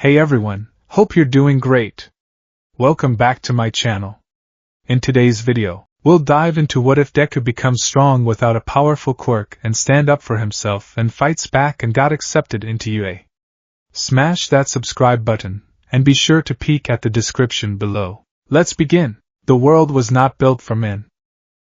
Hey everyone, hope you're doing great. Welcome back to my channel. In today's video, we'll dive into what if Deku becomes strong without a powerful quirk and stand up for himself and fights back and got accepted into UA. Smash that subscribe button, and be sure to peek at the description below. Let's begin. The world was not built for men.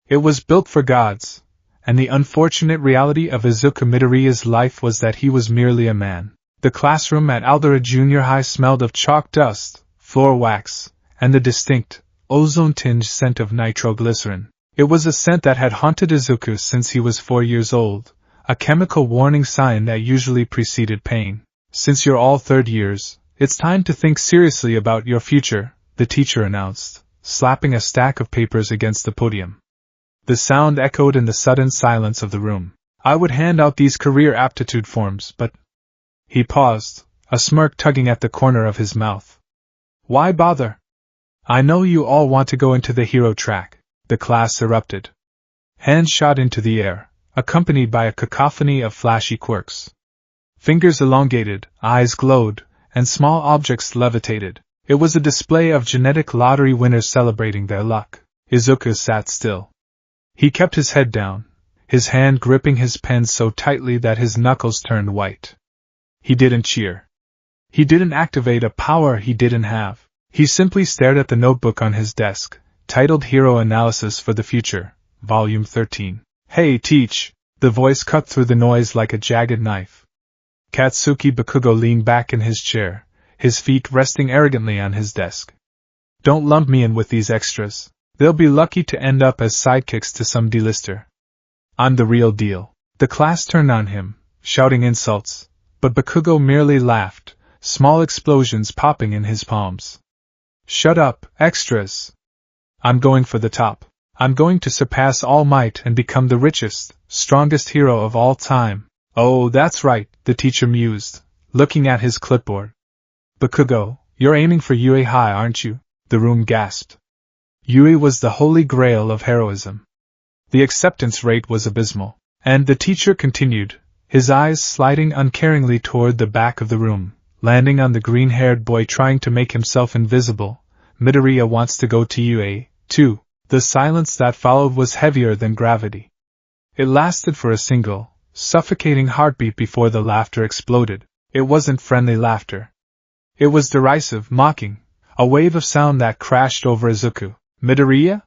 It was built for gods, and the unfortunate reality of Izuku Midoriya's life was that he was merely a man. The classroom at Aldera Junior High smelled of chalk dust, floor wax, and the distinct, ozone-tinged scent of nitroglycerin. It was a scent that had haunted Izuku since he was 4 years old, a chemical warning sign that usually preceded pain. Since you're all third years, it's time to think seriously about your future, the teacher announced, slapping a stack of papers against the podium. The sound echoed in the sudden silence of the room. I would hand out these career aptitude forms, but... He paused, a smirk tugging at the corner of his mouth. Why bother? I know you all want to go into the hero track, the class erupted. Hands shot into the air, accompanied by a cacophony of flashy quirks. Fingers elongated, eyes glowed, and small objects levitated. It was a display of genetic lottery winners celebrating their luck. Izuku sat still. He kept his head down, his hand gripping his pen so tightly that his knuckles turned white. He didn't cheer. He didn't activate a power he didn't have. He simply stared at the notebook on his desk, titled Hero Analysis for the Future, Volume 13. Hey, teach! The voice cut through the noise like a jagged knife. Katsuki Bakugo leaned back in his chair, his feet resting arrogantly on his desk. Don't lump me in with these extras. They'll be lucky to end up as sidekicks to some D-lister. I'm the real deal. The class turned on him, shouting insults. But Bakugo merely laughed, small explosions popping in his palms. Shut up, extras! I'm going for the top. I'm going to surpass All Might and become the richest, strongest hero of all time. Oh, that's right, the teacher mused, looking at his clipboard. Bakugo, you're aiming for UA High, aren't you? The room gasped. UA was the holy grail of heroism. The acceptance rate was abysmal. And the teacher continued, his eyes sliding uncaringly toward the back of the room, landing on the green-haired boy trying to make himself invisible. Midoriya wants to go to UA, too. The silence that followed was heavier than gravity. It lasted for a single, suffocating heartbeat before the laughter exploded. It wasn't friendly laughter. It was derisive, mocking, a wave of sound that crashed over Izuku. Midoriya?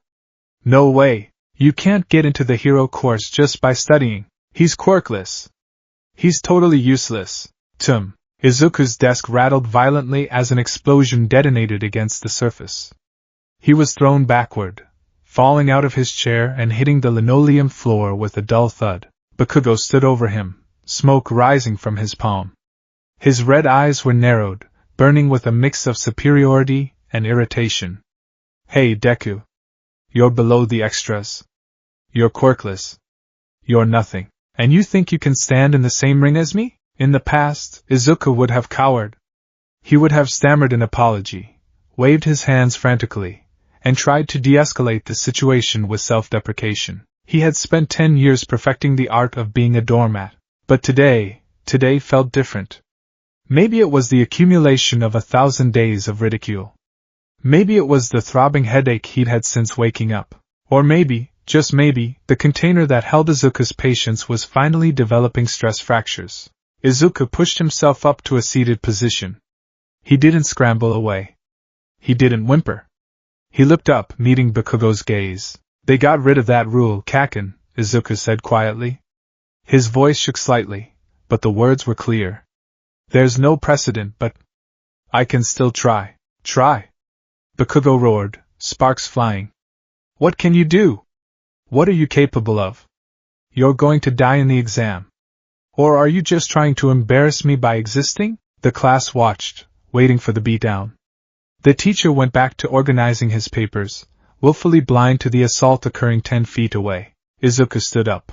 No way. You can't get into the hero course just by studying. He's quirkless. He's totally useless. Izuku's desk rattled violently as an explosion detonated against the surface. He was thrown backward, falling out of his chair and hitting the linoleum floor with a dull thud. Bakugo stood over him, smoke rising from his palm. His red eyes were narrowed, burning with a mix of superiority and irritation. Hey, Deku. You're below the extras. You're quirkless. You're nothing. And you think you can stand in the same ring as me? In the past, Izuku would have cowered. He would have stammered an apology, waved his hands frantically, and tried to de-escalate the situation with self-deprecation. He had spent 10 years perfecting the art of being a doormat. But today felt different. Maybe it was the accumulation of 1,000 days of ridicule. Maybe it was the throbbing headache he'd had since waking up. Or maybe, just maybe, the container that held Izuku's patience was finally developing stress fractures. Izuku pushed himself up to a seated position. He didn't scramble away. He didn't whimper. He looked up, meeting Bakugo's gaze. They got rid of that rule, Kaken, Izuku said quietly. His voice shook slightly, but the words were clear. There's no precedent, but I can still try. Try? Bakugo roared, sparks flying. What can you do? What are you capable of? You're going to die in the exam. Or are you just trying to embarrass me by existing? The class watched, waiting for the beatdown. The teacher went back to organizing his papers, willfully blind to the assault occurring 10 feet away. Izuku stood up.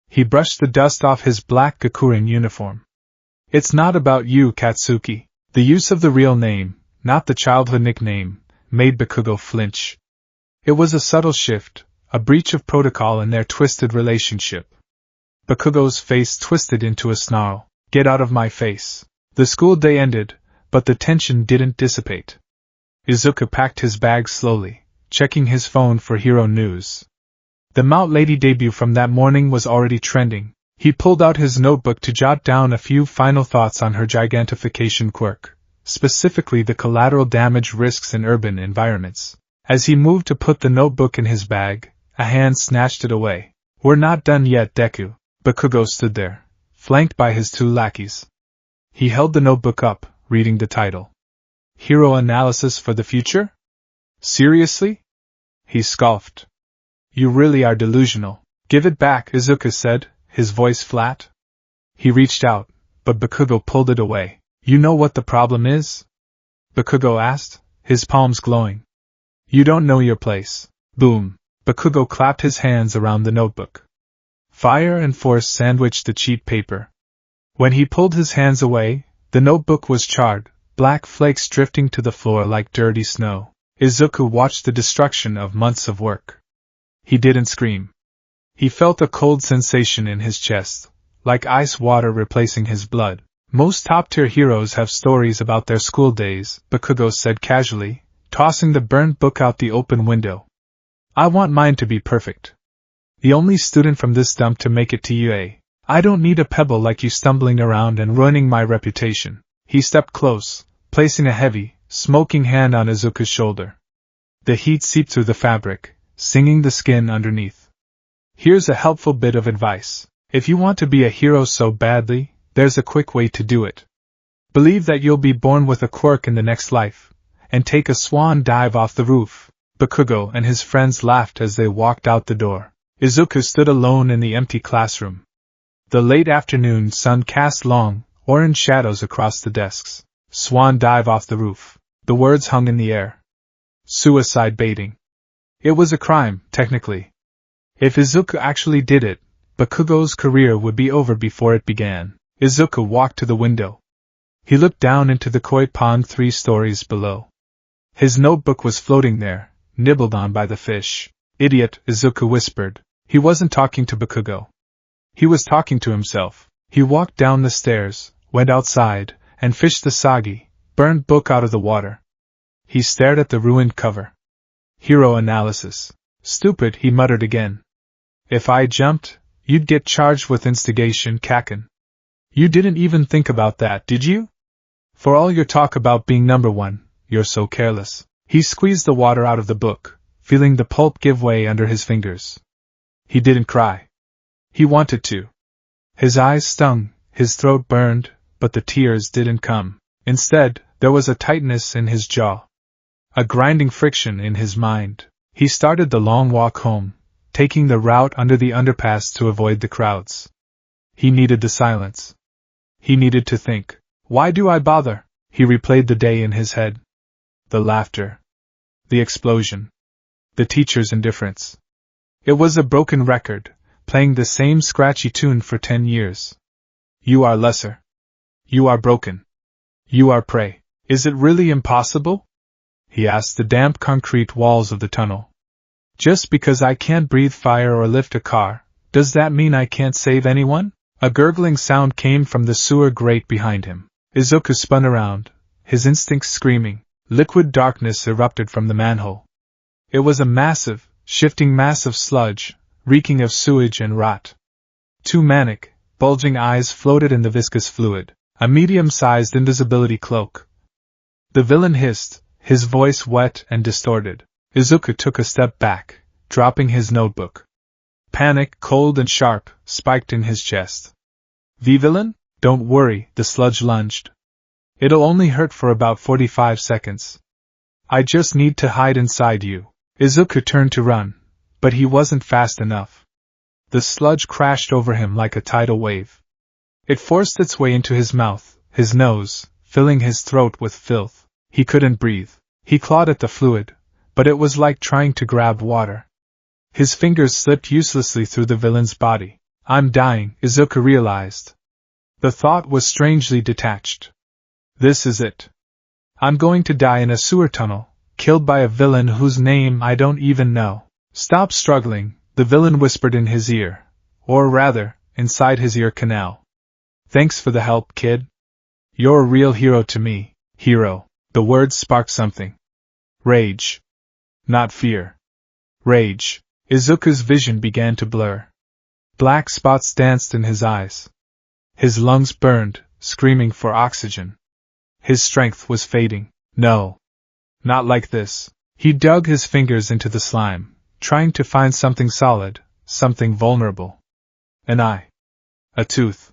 He brushed the dust off his black Gakurin uniform. It's not about you, Katsuki. The use of the real name, not the childhood nickname, made Bakugo flinch. It was a subtle shift, a breach of protocol in their twisted relationship. Bakugo's face twisted into a snarl. Get out of my face. The school day ended, but the tension didn't dissipate. Izuku packed his bag slowly, checking his phone for hero news. The Mount Lady debut from that morning was already trending. He pulled out his notebook to jot down a few final thoughts on her gigantification quirk, specifically the collateral damage risks in urban environments. As he moved to put the notebook in his bag, a hand snatched it away. "We're not done yet, Deku." Bakugo stood there, flanked by his two lackeys. He held the notebook up, reading the title. "Hero Analysis for the Future?" "Seriously?" He scoffed. "You really are delusional." "Give it back," Izuku said, his voice flat. He reached out, but Bakugo pulled it away. "You know what the problem is?" Bakugo asked, his palms glowing. "You don't know your place." Boom! Bakugo clapped his hands around the notebook. Fire and force sandwiched the cheat paper. When he pulled his hands away, the notebook was charred, black flakes drifting to the floor like dirty snow. Izuku watched the destruction of months of work. He didn't scream. He felt a cold sensation in his chest, like ice water replacing his blood. "Most top-tier heroes have stories about their school days," Bakugo said casually, tossing the burned book out the open window. "I want mine to be perfect. The only student from this dump to make it to UA. I don't need a pebble like you stumbling around and ruining my reputation." He stepped close, placing a heavy, smoking hand on Izuku's shoulder. The heat seeped through the fabric, singing the skin underneath. "Here's a helpful bit of advice. If you want to be a hero so badly, there's a quick way to do it. Believe that you'll be born with a quirk in the next life, and take a swan dive off the roof." Bakugo and his friends laughed as they walked out the door. Izuku stood alone in the empty classroom. The late afternoon sun cast long, orange shadows across the desks. "Swan dive off the roof." The words hung in the air. Suicide baiting. It was a crime, technically. If Izuku actually did it, Bakugo's career would be over before it began. Izuku walked to the window. He looked down into the koi pond 3 stories below. His notebook was floating there, nibbled on by the fish. "Idiot," Izuku whispered. He wasn't talking to Bakugo. He was talking to himself. He walked down the stairs, went outside, and fished the soggy, burned book out of the water. He stared at the ruined cover. "Hero Analysis. Stupid," he muttered again. "If I jumped, you'd get charged with instigation, Kaken. You didn't even think about that, did you? For all your talk about being number 1, you're so careless." He squeezed the water out of the book, feeling the pulp give way under his fingers. He didn't cry. He wanted to. His eyes stung, his throat burned, but the tears didn't come. Instead, there was a tightness in his jaw. A grinding friction in his mind. He started the long walk home, taking the route under the underpass to avoid the crowds. He needed the silence. He needed to think. "Why do I bother?" He replayed the day in his head. The laughter. The explosion. The teacher's indifference. It was a broken record, playing the same scratchy tune for 10 years. "You are lesser. You are broken. You are prey." "Is it really impossible?" he asked the damp concrete walls of the tunnel. "Just because I can't breathe fire or lift a car, does that mean I can't save anyone?" A gurgling sound came from the sewer grate behind him. Izuku spun around, his instincts screaming. Liquid darkness erupted from the manhole. It was a massive, shifting mass of sludge, reeking of sewage and rot. 2 manic, bulging eyes floated in the viscous fluid, a medium-sized invisibility cloak. The villain hissed, his voice wet and distorted. Izuku took a step back, dropping his notebook. Panic, cold and sharp, spiked in his chest. "The villain? Don't worry," the sludge lunged. "It'll only hurt for about 45 seconds. I just need to hide inside you." Izuku turned to run, but he wasn't fast enough. The sludge crashed over him like a tidal wave. It forced its way into his mouth, his nose, filling his throat with filth. He couldn't breathe. He clawed at the fluid, but it was like trying to grab water. His fingers slipped uselessly through the villain's body. "I'm dying," Izuku realized. The thought was strangely detached. This is it. I'm going to die in a sewer tunnel, killed by a villain whose name I don't even know. "Stop struggling," the villain whispered in his ear, or rather, inside his ear canal. "Thanks for the help, kid. You're a real hero to me." Hero. The word sparked something. Rage. Not fear. Rage. Izuku's vision began to blur. Black spots danced in his eyes. His lungs burned, screaming for oxygen. His strength was fading. No. Not like this. He dug his fingers into the slime, trying to find something solid, something vulnerable. An eye. A tooth.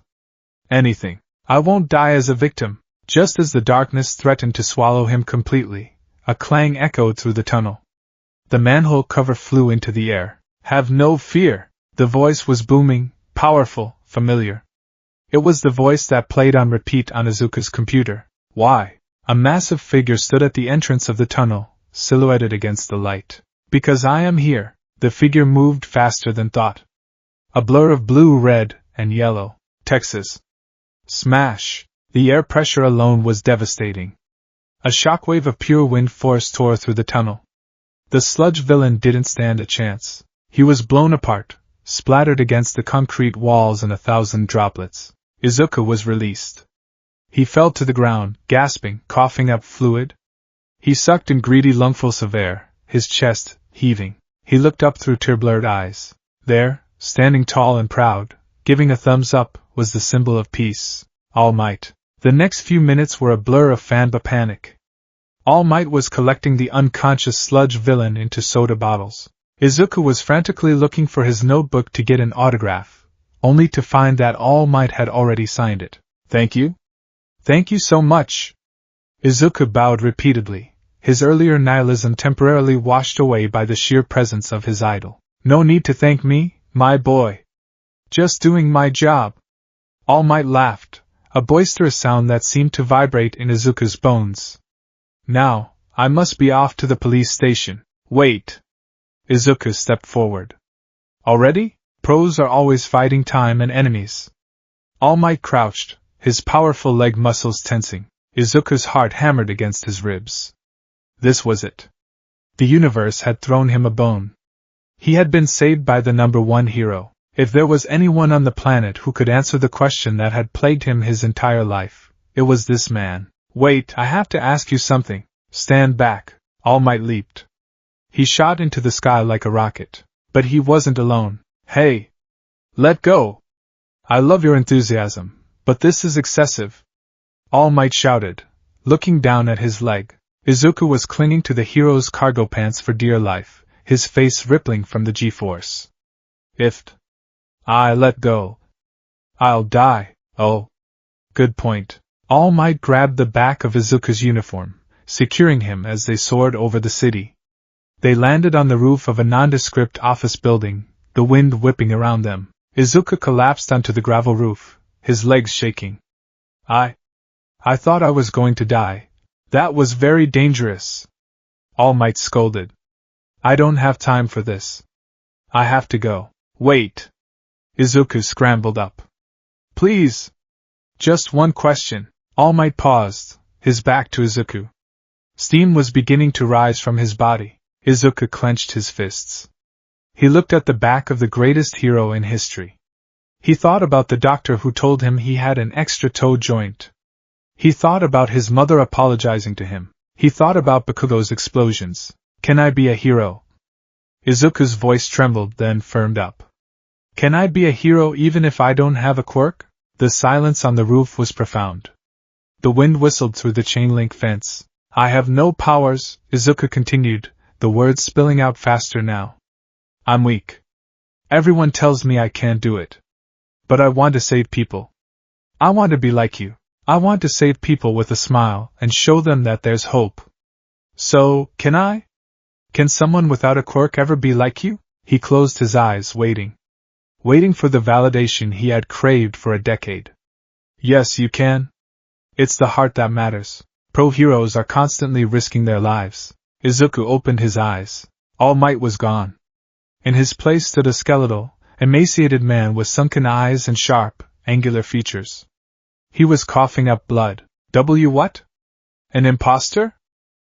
Anything. I won't die as a victim. Just as the darkness threatened to swallow him completely, a clang echoed through the tunnel. The manhole cover flew into the air. Have no fear. The voice was booming, powerful, familiar. It was the voice that played on repeat on Izuku's computer. Why? A massive figure stood at the entrance of the tunnel, silhouetted against the light. Because I am here. The figure moved faster than thought. A blur of blue, red, and yellow. Texas. Smash! The air pressure alone was devastating. A shockwave of pure wind force tore through the tunnel. The sludge villain didn't stand a chance. He was blown apart, splattered against the concrete walls in 1,000 droplets. Izuku was released. He fell to the ground, gasping, coughing up fluid. He sucked in greedy lungfuls of air, his chest heaving. He looked up through tear-blurred eyes. There, standing tall and proud, giving a thumbs up, was the symbol of peace. All Might. The next few minutes were a blur of fanba panic. All Might was collecting the unconscious sludge villain into soda bottles. Izuku was frantically looking for his notebook to get an autograph, only to find that All Might had already signed it. Thank you? Thank you so much. Izuku bowed repeatedly, his earlier nihilism temporarily washed away by the sheer presence of his idol. No need to thank me, my boy. Just doing my job. All Might laughed, a boisterous sound that seemed to vibrate in Izuku's bones. Now, I must be off to the police station. Wait. Izuku stepped forward. Already? Pros are always fighting time and enemies. All Might crouched, his powerful leg muscles tensing. Izuku's heart hammered against his ribs. This was it. The universe had thrown him a bone. He had been saved by the #1 hero. If there was anyone on the planet who could answer the question that had plagued him his entire life, it was this man. Wait, I have to ask you something. Stand back. All Might leaped. He shot into the sky like a rocket. But he wasn't alone. Hey! Let go! I love your enthusiasm, but this is excessive. All Might shouted, looking down at his leg. Izuku was clinging to the hero's cargo pants for dear life, his face rippling from the G-force. If I let go, I'll die. Oh. Good point. All Might grabbed the back of Izuku's uniform, securing him as they soared over the city. They landed on the roof of a nondescript office building, the wind whipping around them. Izuku collapsed onto the gravel roof, his legs shaking. I thought I was going to die. That was very dangerous. All Might scolded. I don't have time for this. I have to go. Wait. Izuku scrambled up. Please. Just one question. All Might paused, his back to Izuku. Steam was beginning to rise from his body. Izuku clenched his fists. He looked at the back of the greatest hero in history. He thought about the doctor who told him he had an extra toe joint. He thought about his mother apologizing to him. He thought about Bakugo's explosions. Can I be a hero? Izuku's voice trembled, then firmed up. Can I be a hero even if I don't have a quirk? The silence on the roof was profound. The wind whistled through the chain-link fence. I have no powers, Izuku continued, the words spilling out faster now. I'm weak. Everyone tells me I can't do it. But I want to save people. I want to be like you. I want to save people with a smile and show them that there's hope. So, can I? Can someone without a quirk ever be like you? He closed his eyes, waiting. Waiting for the validation he had craved for a decade. Yes, you can. It's the heart that matters. Pro heroes are constantly risking their lives. Izuku opened his eyes. All Might was gone. In his place stood a skeletal, emaciated man with sunken eyes and sharp, angular features. He was coughing up blood. What? An imposter?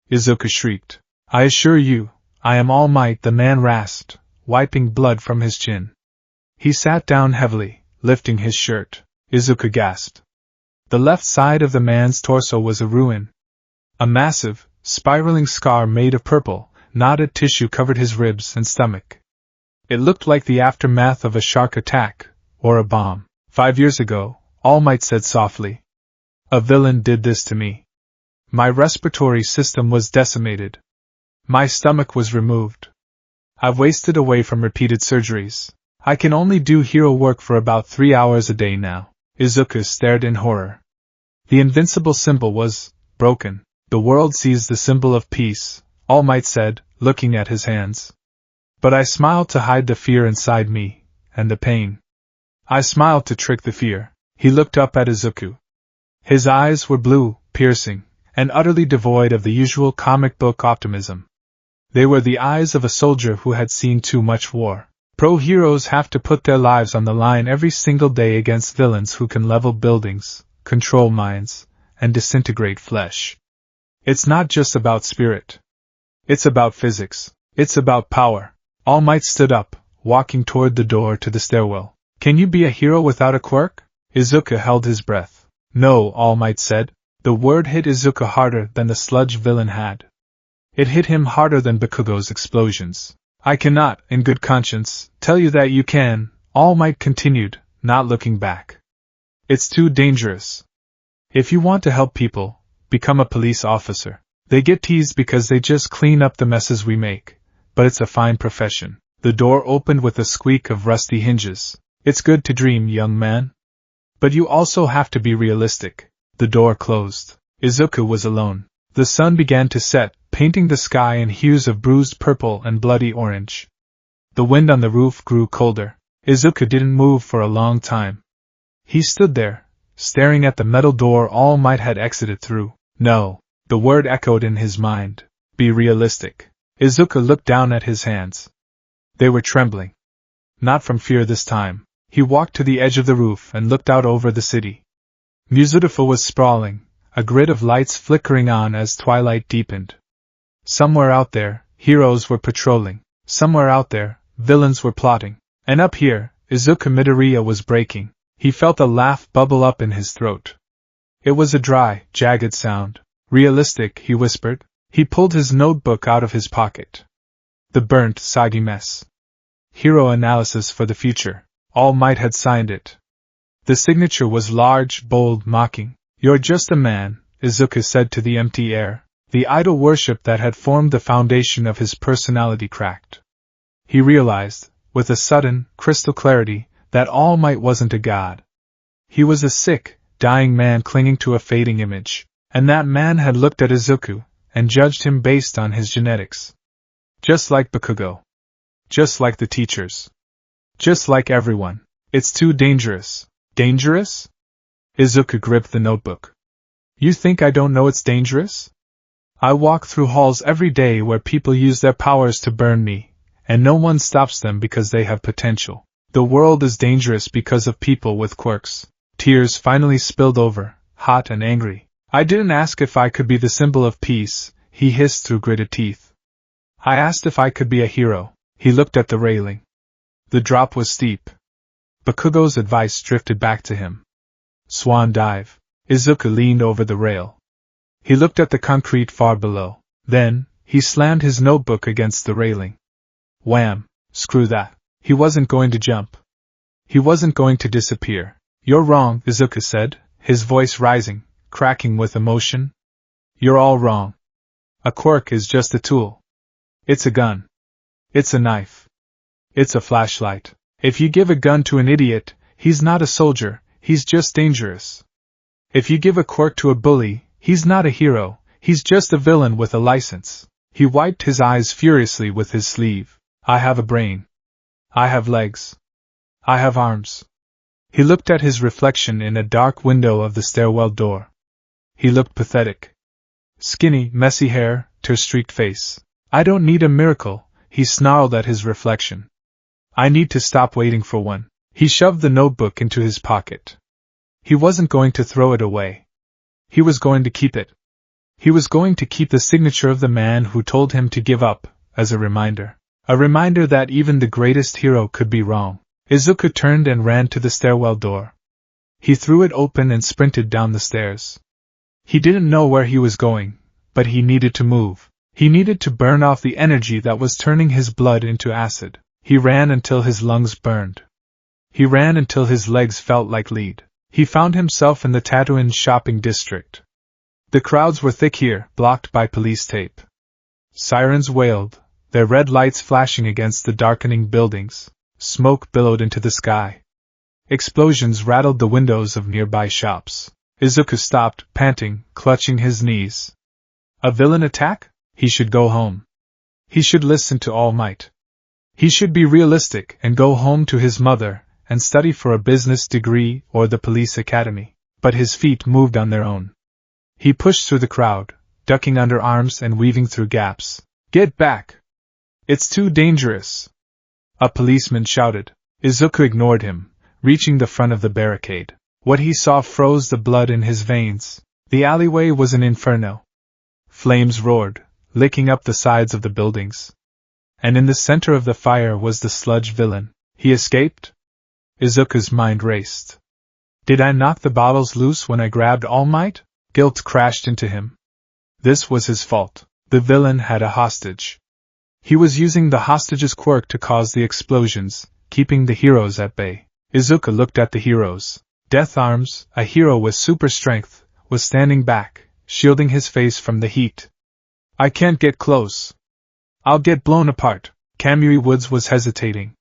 Izuku shrieked. I assure you, I am All Might, the man rasped, wiping blood from his chin. He sat down heavily, lifting his shirt. Izuku gasped. The left side of the man's torso was a ruin. A massive, spiraling scar made of purple, knotted tissue covered his ribs and stomach. It looked like the aftermath of a shark attack, or a bomb. 5 years ago, All Might said softly. A villain did this to me. My respiratory system was decimated. My stomach was removed. I've wasted away from repeated surgeries. I can only do hero work for about 3 hours a day now. Izuku stared in horror. The invincible symbol was broken. The world sees the symbol of peace, All Might said, looking at his hands. But I smiled to hide the fear inside me, and the pain. I smiled to trick the fear. He looked up at Izuku. His eyes were blue, piercing, and utterly devoid of the usual comic book optimism. They were the eyes of a soldier who had seen too much war. Pro-heroes have to put their lives on the line every single day against villains who can level buildings, control minds, and disintegrate flesh. It's not just about spirit. It's about physics. It's about power. All Might stood up, walking toward the door to the stairwell. Can you be a hero without a quirk? Izuku held his breath. No, All Might said. The word hit Izuku harder than the sludge villain had. It hit him harder than Bakugo's explosions. I cannot, in good conscience, tell you that you can, All Might continued, not looking back. It's too dangerous. If you want to help people, become a police officer. They get teased because they just clean up the messes we make, but it's a fine profession. The door opened with a squeak of rusty hinges. It's good to dream, young man. But you also have to be realistic. The door closed. Izuku was alone. The sun began to set, painting the sky in hues of bruised purple and bloody orange. The wind on the roof grew colder. Izuku didn't move for a long time. He stood there, staring at the metal door All Might had exited through. No, the word echoed in his mind. Be realistic. Izuku looked down at his hands. They were trembling. Not from fear this time. He walked to the edge of the roof and looked out over the city. Muzdalifa was sprawling, a grid of lights flickering on as twilight deepened. Somewhere out there, heroes were patrolling. Somewhere out there, villains were plotting. And up here, Izuku Midoriya was breaking. He felt a laugh bubble up in his throat. It was a dry, jagged sound. Realistic, he whispered. He pulled his notebook out of his pocket. The burnt, soggy mess. Hero analysis for the future. All Might had signed it. The signature was large, bold, mocking. You're just a man, Izuku said to the empty air. The idol worship that had formed the foundation of his personality cracked. He realized, with a sudden, crystal clarity, that All Might wasn't a god. He was a sick, dying man clinging to a fading image, and that man had looked at Izuku, and judged him based on his genetics. Just like Bakugo. Just like the teachers. Just like everyone. It's too dangerous. Dangerous? Izuku gripped the notebook. You think I don't know it's dangerous? I walk through halls every day where people use their powers to burn me, and no one stops them because they have potential. The world is dangerous because of people with quirks. Tears finally spilled over, hot and angry. I didn't ask if I could be the symbol of peace, he hissed through gritted teeth. I asked if I could be a hero. He looked at the railing. The drop was steep. Bakugo's advice drifted back to him. Swan dive. Izuku leaned over the rail. He looked at the concrete far below. Then, he slammed his notebook against the railing. Wham! Screw that. He wasn't going to jump. He wasn't going to disappear. You're wrong, Izuku said, his voice rising, cracking with emotion. You're all wrong. A quirk is just a tool. It's a gun. It's a knife. It's a flashlight. If you give a gun to an idiot, he's not a soldier, he's just dangerous. If you give a quirk to a bully, he's not a hero, he's just a villain with a license. He wiped his eyes furiously with his sleeve. I have a brain. I have legs. I have arms. He looked at his reflection in a dark window of the stairwell door. He looked pathetic. Skinny, messy hair, tear-streaked face. I don't need a miracle, he snarled at his reflection. I need to stop waiting for one. He shoved the notebook into his pocket. He wasn't going to throw it away. He was going to keep it. He was going to keep the signature of the man who told him to give up, as a reminder. A reminder that even the greatest hero could be wrong. Izuku turned and ran to the stairwell door. He threw it open and sprinted down the stairs. He didn't know where he was going, But he needed to move. He needed to burn off the energy that was turning his blood into acid. He ran until his lungs burned. He ran until his legs felt like lead. He found himself in the Tatooine shopping district. The crowds were thick here, blocked by police tape. Sirens wailed, their red lights flashing against the darkening buildings. Smoke billowed into the sky. Explosions rattled the windows of nearby shops. Izuku stopped, panting, clutching his knees. A villain attack? He should go home. He should listen to All Might. He should be realistic and go home to his mother and study for a business degree or the police academy. But his feet moved on their own. He pushed through the crowd, ducking under arms and weaving through gaps. Get back! It's too dangerous! A policeman shouted. Izuku ignored him, reaching the front of the barricade. What he saw froze the blood in his veins. The alleyway was an inferno. Flames roared, licking up the sides of the buildings. And in the center of the fire was the sludge villain. He escaped? Izuku's mind raced. Did I knock the bottles loose when I grabbed All Might? Guilt crashed into him. This was his fault. The villain had a hostage. He was using the hostage's quirk to cause the explosions, keeping the heroes at bay. Izuku looked at the heroes. Death Arms, a hero with super strength, was standing back, shielding his face from the heat. I can't get close. I'll get blown apart. Kamui Woods was hesitating.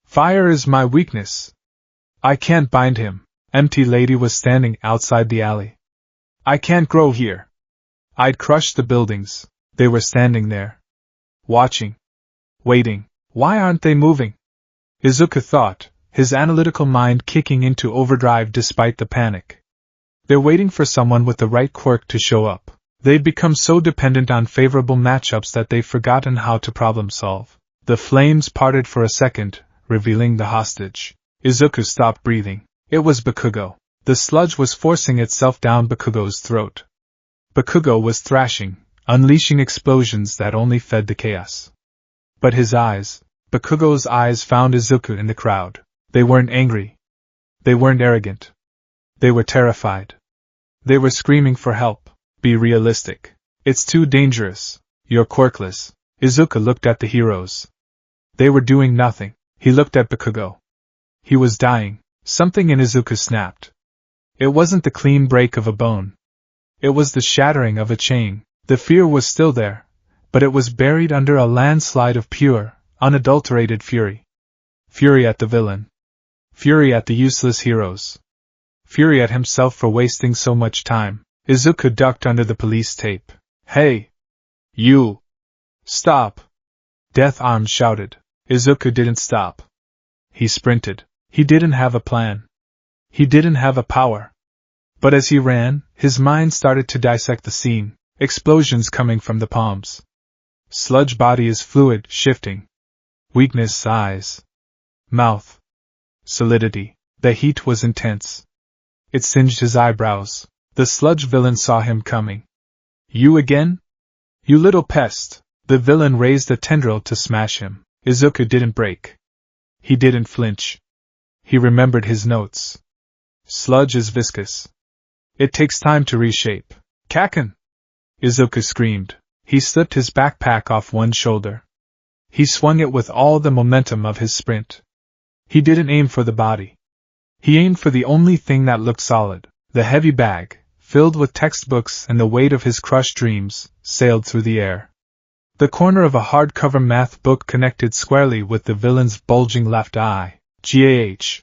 Fire is my weakness. I can't bind him. Empty Lady was standing outside the alley. I can't grow here. I'd crush the buildings. They were standing there. Watching. Waiting. Why aren't they moving? Izuku thought, his analytical mind kicking into overdrive despite the panic. They're waiting for someone with the right quirk to show up. They'd become so dependent on favorable matchups that they've forgotten how to problem solve. The flames parted for a second, revealing the hostage. Izuku stopped breathing. It was Bakugo. The sludge was forcing itself down Bakugo's throat. Bakugo was thrashing, unleashing explosions that only fed the chaos. But his eyes, Bakugo's eyes found Izuku in the crowd. They weren't angry. They weren't arrogant. They were terrified. They were screaming for help. Be realistic. It's too dangerous. You're quirkless. Izuku looked at the heroes. They were doing nothing. He looked at Bakugo. He was dying. Something in Izuku snapped. It wasn't the clean break of a bone. It was the shattering of a chain. The fear was still there, but it was buried under a landslide of pure, unadulterated fury. Fury at the villain. Fury at the useless heroes. Fury at himself for wasting so much time. Izuku ducked under the police tape. Hey! You! Stop! Death Arms shouted. Izuku didn't stop. He sprinted. He didn't have a plan. He didn't have a power. But as he ran, his mind started to dissect the scene. Explosions coming from the palms. Sludge body is fluid, shifting. Weakness eyes. Mouth. Solidity. The heat was intense. It singed his eyebrows. The sludge villain saw him coming. You again? You little pest! The villain raised a tendril to smash him. Izuku didn't break. He didn't flinch. He remembered his notes. Sludge is viscous. It takes time to reshape. Kaken! Izuku screamed. He slipped his backpack off one shoulder. He swung it with all the momentum of his sprint. He didn't aim for the body. He aimed for the only thing that looked solid. The heavy bag, filled with textbooks and the weight of his crushed dreams, sailed through the air. The corner of a hardcover math book connected squarely with the villain's bulging left eye. GAH.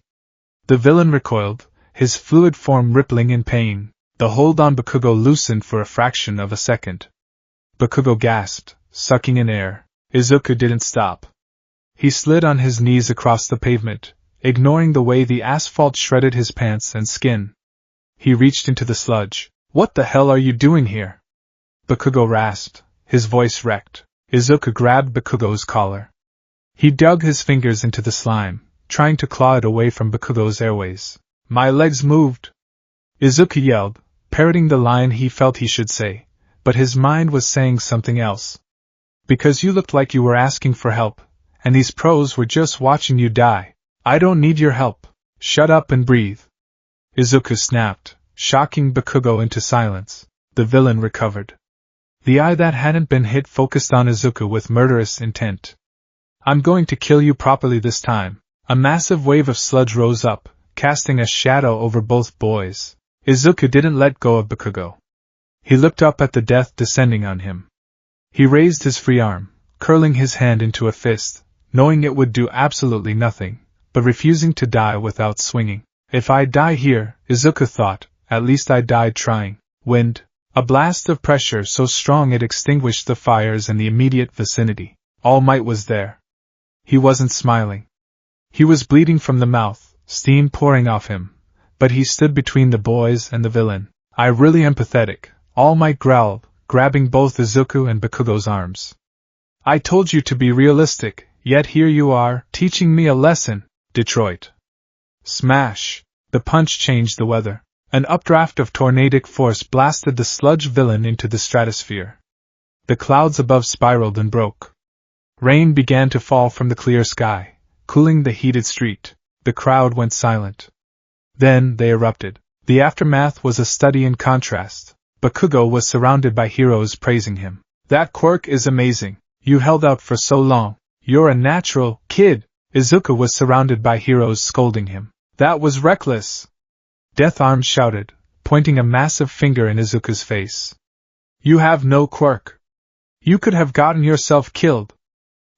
The villain recoiled, his fluid form rippling in pain. The hold on Bakugo loosened for a fraction of a second. Bakugo gasped, sucking in air. Izuku didn't stop. He slid on his knees across the pavement, ignoring the way the asphalt shredded his pants and skin. He reached into the sludge. What the hell are you doing here? Bakugo rasped, his voice wrecked. Izuku grabbed Bakugo's collar. He dug his fingers into the slime, trying to claw it away from Bakugo's airways. My legs moved! Izuku yelled, parroting the line he felt he should say, but his mind was saying something else. Because you looked like you were asking for help, and these pros were just watching you die. I don't need your help. Shut up and breathe. Izuku snapped, shocking Bakugo into silence. The villain recovered. The eye that hadn't been hit focused on Izuku with murderous intent. I'm going to kill you properly this time. A massive wave of sludge rose up, casting a shadow over both boys. Izuku didn't let go of Bakugo. He looked up at the death descending on him. He raised his free arm, curling his hand into a fist, knowing it would do absolutely nothing, but refusing to die without swinging. If I die here, Izuku thought, at least I died trying. Wind. A blast of pressure so strong it extinguished the fires in the immediate vicinity. All Might was there. He wasn't smiling. He was bleeding from the mouth, steam pouring off him, but he stood between the boys and the villain. I really am pathetic, All Might growled, grabbing both Izuku and Bakugo's arms. I told you to be realistic, yet here you are, teaching me a lesson, Detroit. Smash! The punch changed the weather. An updraft of tornadic force blasted the sludge villain into the stratosphere. The clouds above spiraled and broke. Rain began to fall from the clear sky, cooling the heated street. The crowd went silent. Then they erupted. The aftermath was a study in contrast. Bakugo was surrounded by heroes praising him. That quirk is amazing. You held out for so long. You're a natural, kid. Izuku was surrounded by heroes scolding him. That was reckless. Death Arms shouted, pointing a massive finger in Izuku's face. You have no quirk. You could have gotten yourself killed.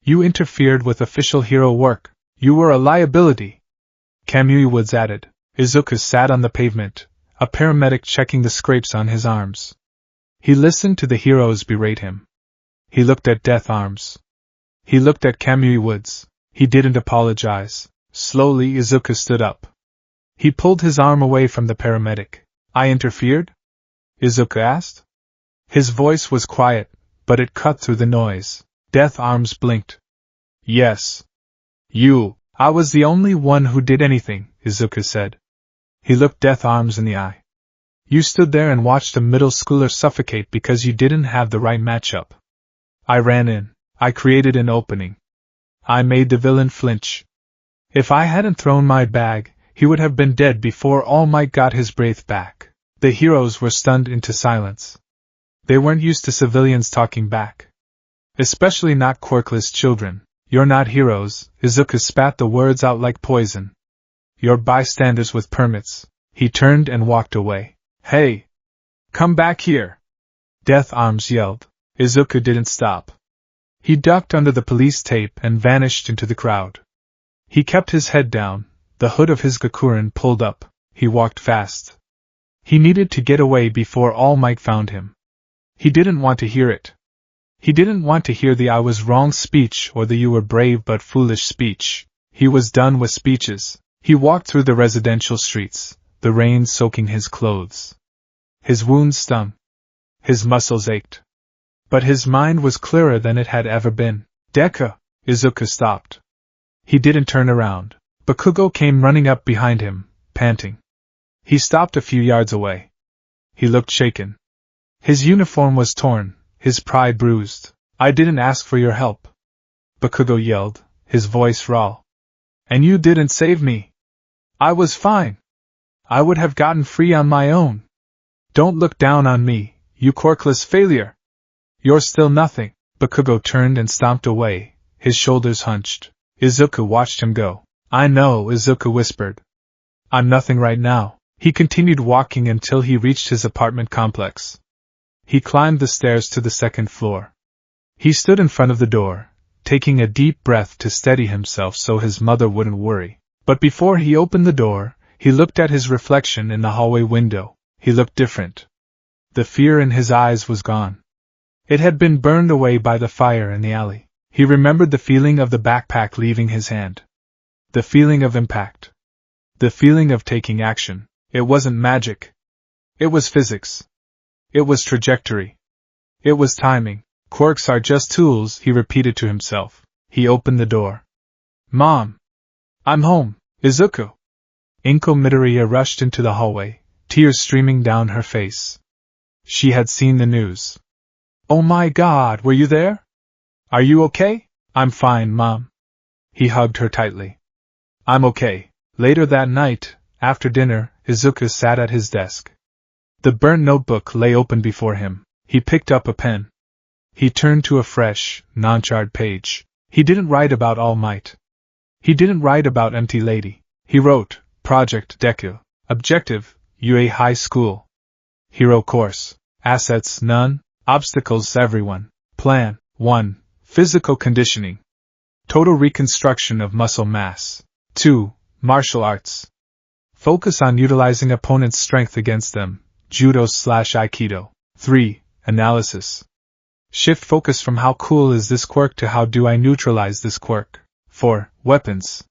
You interfered with official hero work. You were a liability. Kamui Woods added. Izuku sat on the pavement, a paramedic checking the scrapes on his arms. He listened to the heroes berate him. He looked at Death Arms. He looked at Kamui Woods. He didn't apologize. Slowly Izuku stood up. He pulled his arm away from the paramedic. I interfered? Izuku asked. His voice was quiet, but it cut through the noise. Death Arms blinked. Yes. I was the only one who did anything, Izuku said. He looked Death Arms in the eye. You stood there and watched a middle schooler suffocate because you didn't have the right matchup. I ran in. I created an opening. I made the villain flinch. If I hadn't thrown my bag, he would have been dead before All Might got his breath back. The heroes were stunned into silence. They weren't used to civilians talking back. Especially not quirkless children. You're not heroes, Izuku spat the words out like poison. You're bystanders with permits. He turned and walked away. Hey! Come back here! Death Arms yelled. Izuku didn't stop. He ducked under the police tape and vanished into the crowd. He kept his head down, the hood of his Gakurin pulled up. He walked fast. He needed to get away before All Might found him. He didn't want to hear it. He didn't want to hear the I was wrong speech or the you were brave but foolish speech. He was done with speeches. He walked through the residential streets, the rain soaking his clothes. His wounds stung. His muscles ached. But his mind was clearer than it had ever been. Deku! Izuku stopped. He didn't turn around. Bakugo came running up behind him, panting. He stopped a few yards away. He looked shaken. His uniform was torn, his pride bruised. I didn't ask for your help. Bakugo yelled, his voice raw. And you didn't save me. I was fine. I would have gotten free on my own. Don't look down on me, you quirkless failure. You're still nothing. Bakugo turned and stomped away, his shoulders hunched. Izuku watched him go. I know, Izuku whispered. I'm nothing right now. He continued walking until he reached his apartment complex. He climbed the stairs to the second floor. He stood in front of the door, taking a deep breath to steady himself so his mother wouldn't worry. But before he opened the door, he looked at his reflection in the hallway window. He looked different. The fear in his eyes was gone. It had been burned away by the fire in the alley. He remembered the feeling of the backpack leaving his hand. The feeling of impact. The feeling of taking action. It wasn't magic. It was physics. It was trajectory. It was timing. Quirks are just tools, he repeated to himself. He opened the door. Mom! I'm home, Izuku! Inko Midoriya rushed into the hallway, tears streaming down her face. She had seen the news. Oh my God, were you there? Are you okay? I'm fine, Mom. He hugged her tightly. I'm okay. Later that night, after dinner, Izuku sat at his desk. The burnt notebook lay open before him. He picked up a pen. He turned to a fresh, non-charred page. He didn't write about All Might. He didn't write about Empty Lady. He wrote, Project Deku. Objective, UA High School. Hero Course. Assets none. Obstacles everyone. Plan 1. Physical conditioning. Total reconstruction of muscle mass. 2. Martial arts. Focus on utilizing opponent's strength against them. Judo/Aikido. 3. Analysis. Shift focus from how cool is this quirk to how do I neutralize this quirk. 4. Weapons.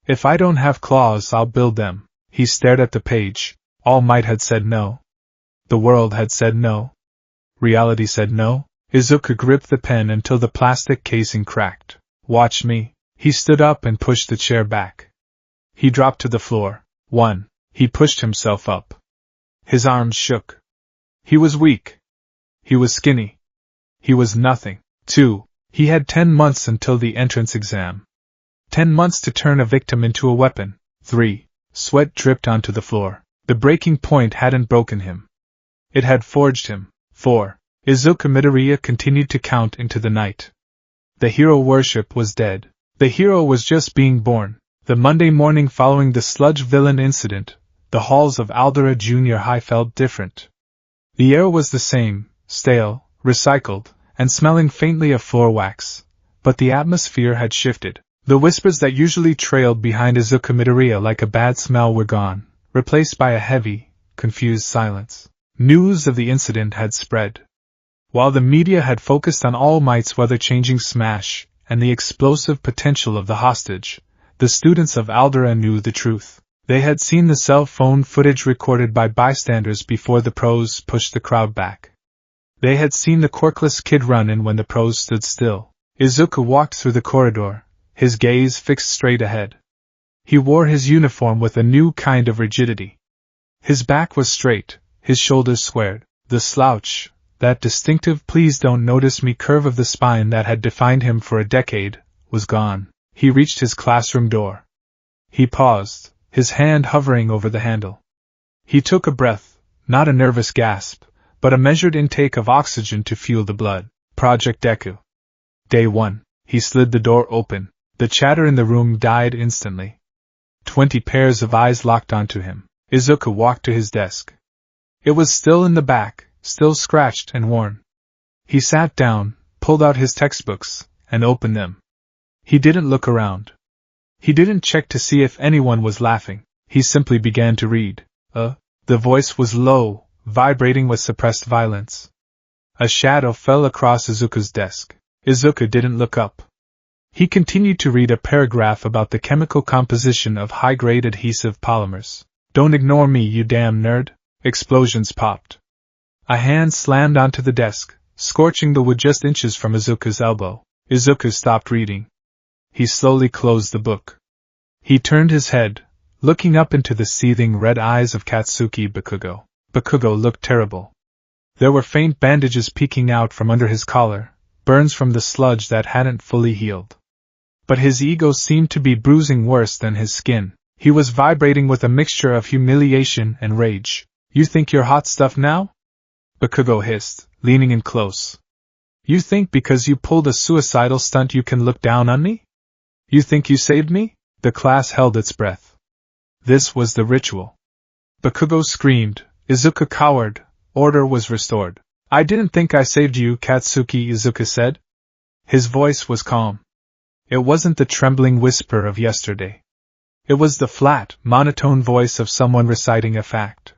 If I don't have claws, I'll build them. He stared at the page. All Might had said no. The world had said no. Reality said no. Izuku gripped the pen until the plastic casing cracked. Watch me. He stood up and pushed the chair back. He dropped to the floor. 1. He pushed himself up. His arms shook. He was weak. He was skinny. He was nothing. 2. He had 10 months until the entrance exam. 10 months to turn a victim into a weapon. 3. Sweat dripped onto the floor. The breaking point hadn't broken him. It had forged him. 4. Izuku Midoriya continued to count into the night. The hero worship was dead. The hero was just being born. The Monday morning following the sludge villain incident, the halls of Aldera Junior High felt different. The air was the same, stale, recycled, and smelling faintly of floor wax, but the atmosphere had shifted. The whispers that usually trailed behind Izuku Midoriya like a bad smell were gone, replaced by a heavy, confused silence. News of the incident had spread. While the media had focused on All Might's weather-changing smash and the explosive potential of the hostage, the students of Aldera knew the truth. They had seen the cell phone footage recorded by bystanders before the pros pushed the crowd back. They had seen the quirkless kid run in when the pros stood still. Izuku walked through the corridor, his gaze fixed straight ahead. He wore his uniform with a new kind of rigidity. His back was straight, his shoulders squared. The slouch, that distinctive please don't notice me curve of the spine that had defined him for a decade, was gone. He reached his classroom door. He paused, his hand hovering over the handle. He took a breath, not a nervous gasp, but a measured intake of oxygen to fuel the blood. Project Deku. Day 1. He slid the door open. The chatter in the room died instantly. 20 pairs of eyes locked onto him. Izuku walked to his desk. It was still in the back, still scratched and worn. He sat down, pulled out his textbooks, and opened them. He didn't look around. He didn't check to see if anyone was laughing. He simply began to read. The voice was low, vibrating with suppressed violence. A shadow fell across Izuku's desk. Izuku didn't look up. He continued to read a paragraph about the chemical composition of high-grade adhesive polymers. Don't ignore me, you damn nerd. Explosions popped. A hand slammed onto the desk, scorching the wood just inches from Izuku's elbow. Izuku stopped reading. He slowly closed the book. He turned his head, looking up into the seething red eyes of Katsuki Bakugo. Bakugo looked terrible. There were faint bandages peeking out from under his collar, burns from the sludge that hadn't fully healed. But his ego seemed to be bruising worse than his skin. He was vibrating with a mixture of humiliation and rage. You think you're hot stuff now? Bakugo hissed, leaning in close. You think because you pulled a suicidal stunt you can look down on me? You think you saved me? The class held its breath. This was the ritual. Bakugo screamed. Izuku cowered. Order was restored. I didn't think I saved you, Katsuki, Izuku said. His voice was calm. It wasn't the trembling whisper of yesterday. It was the flat, monotone voice of someone reciting a fact.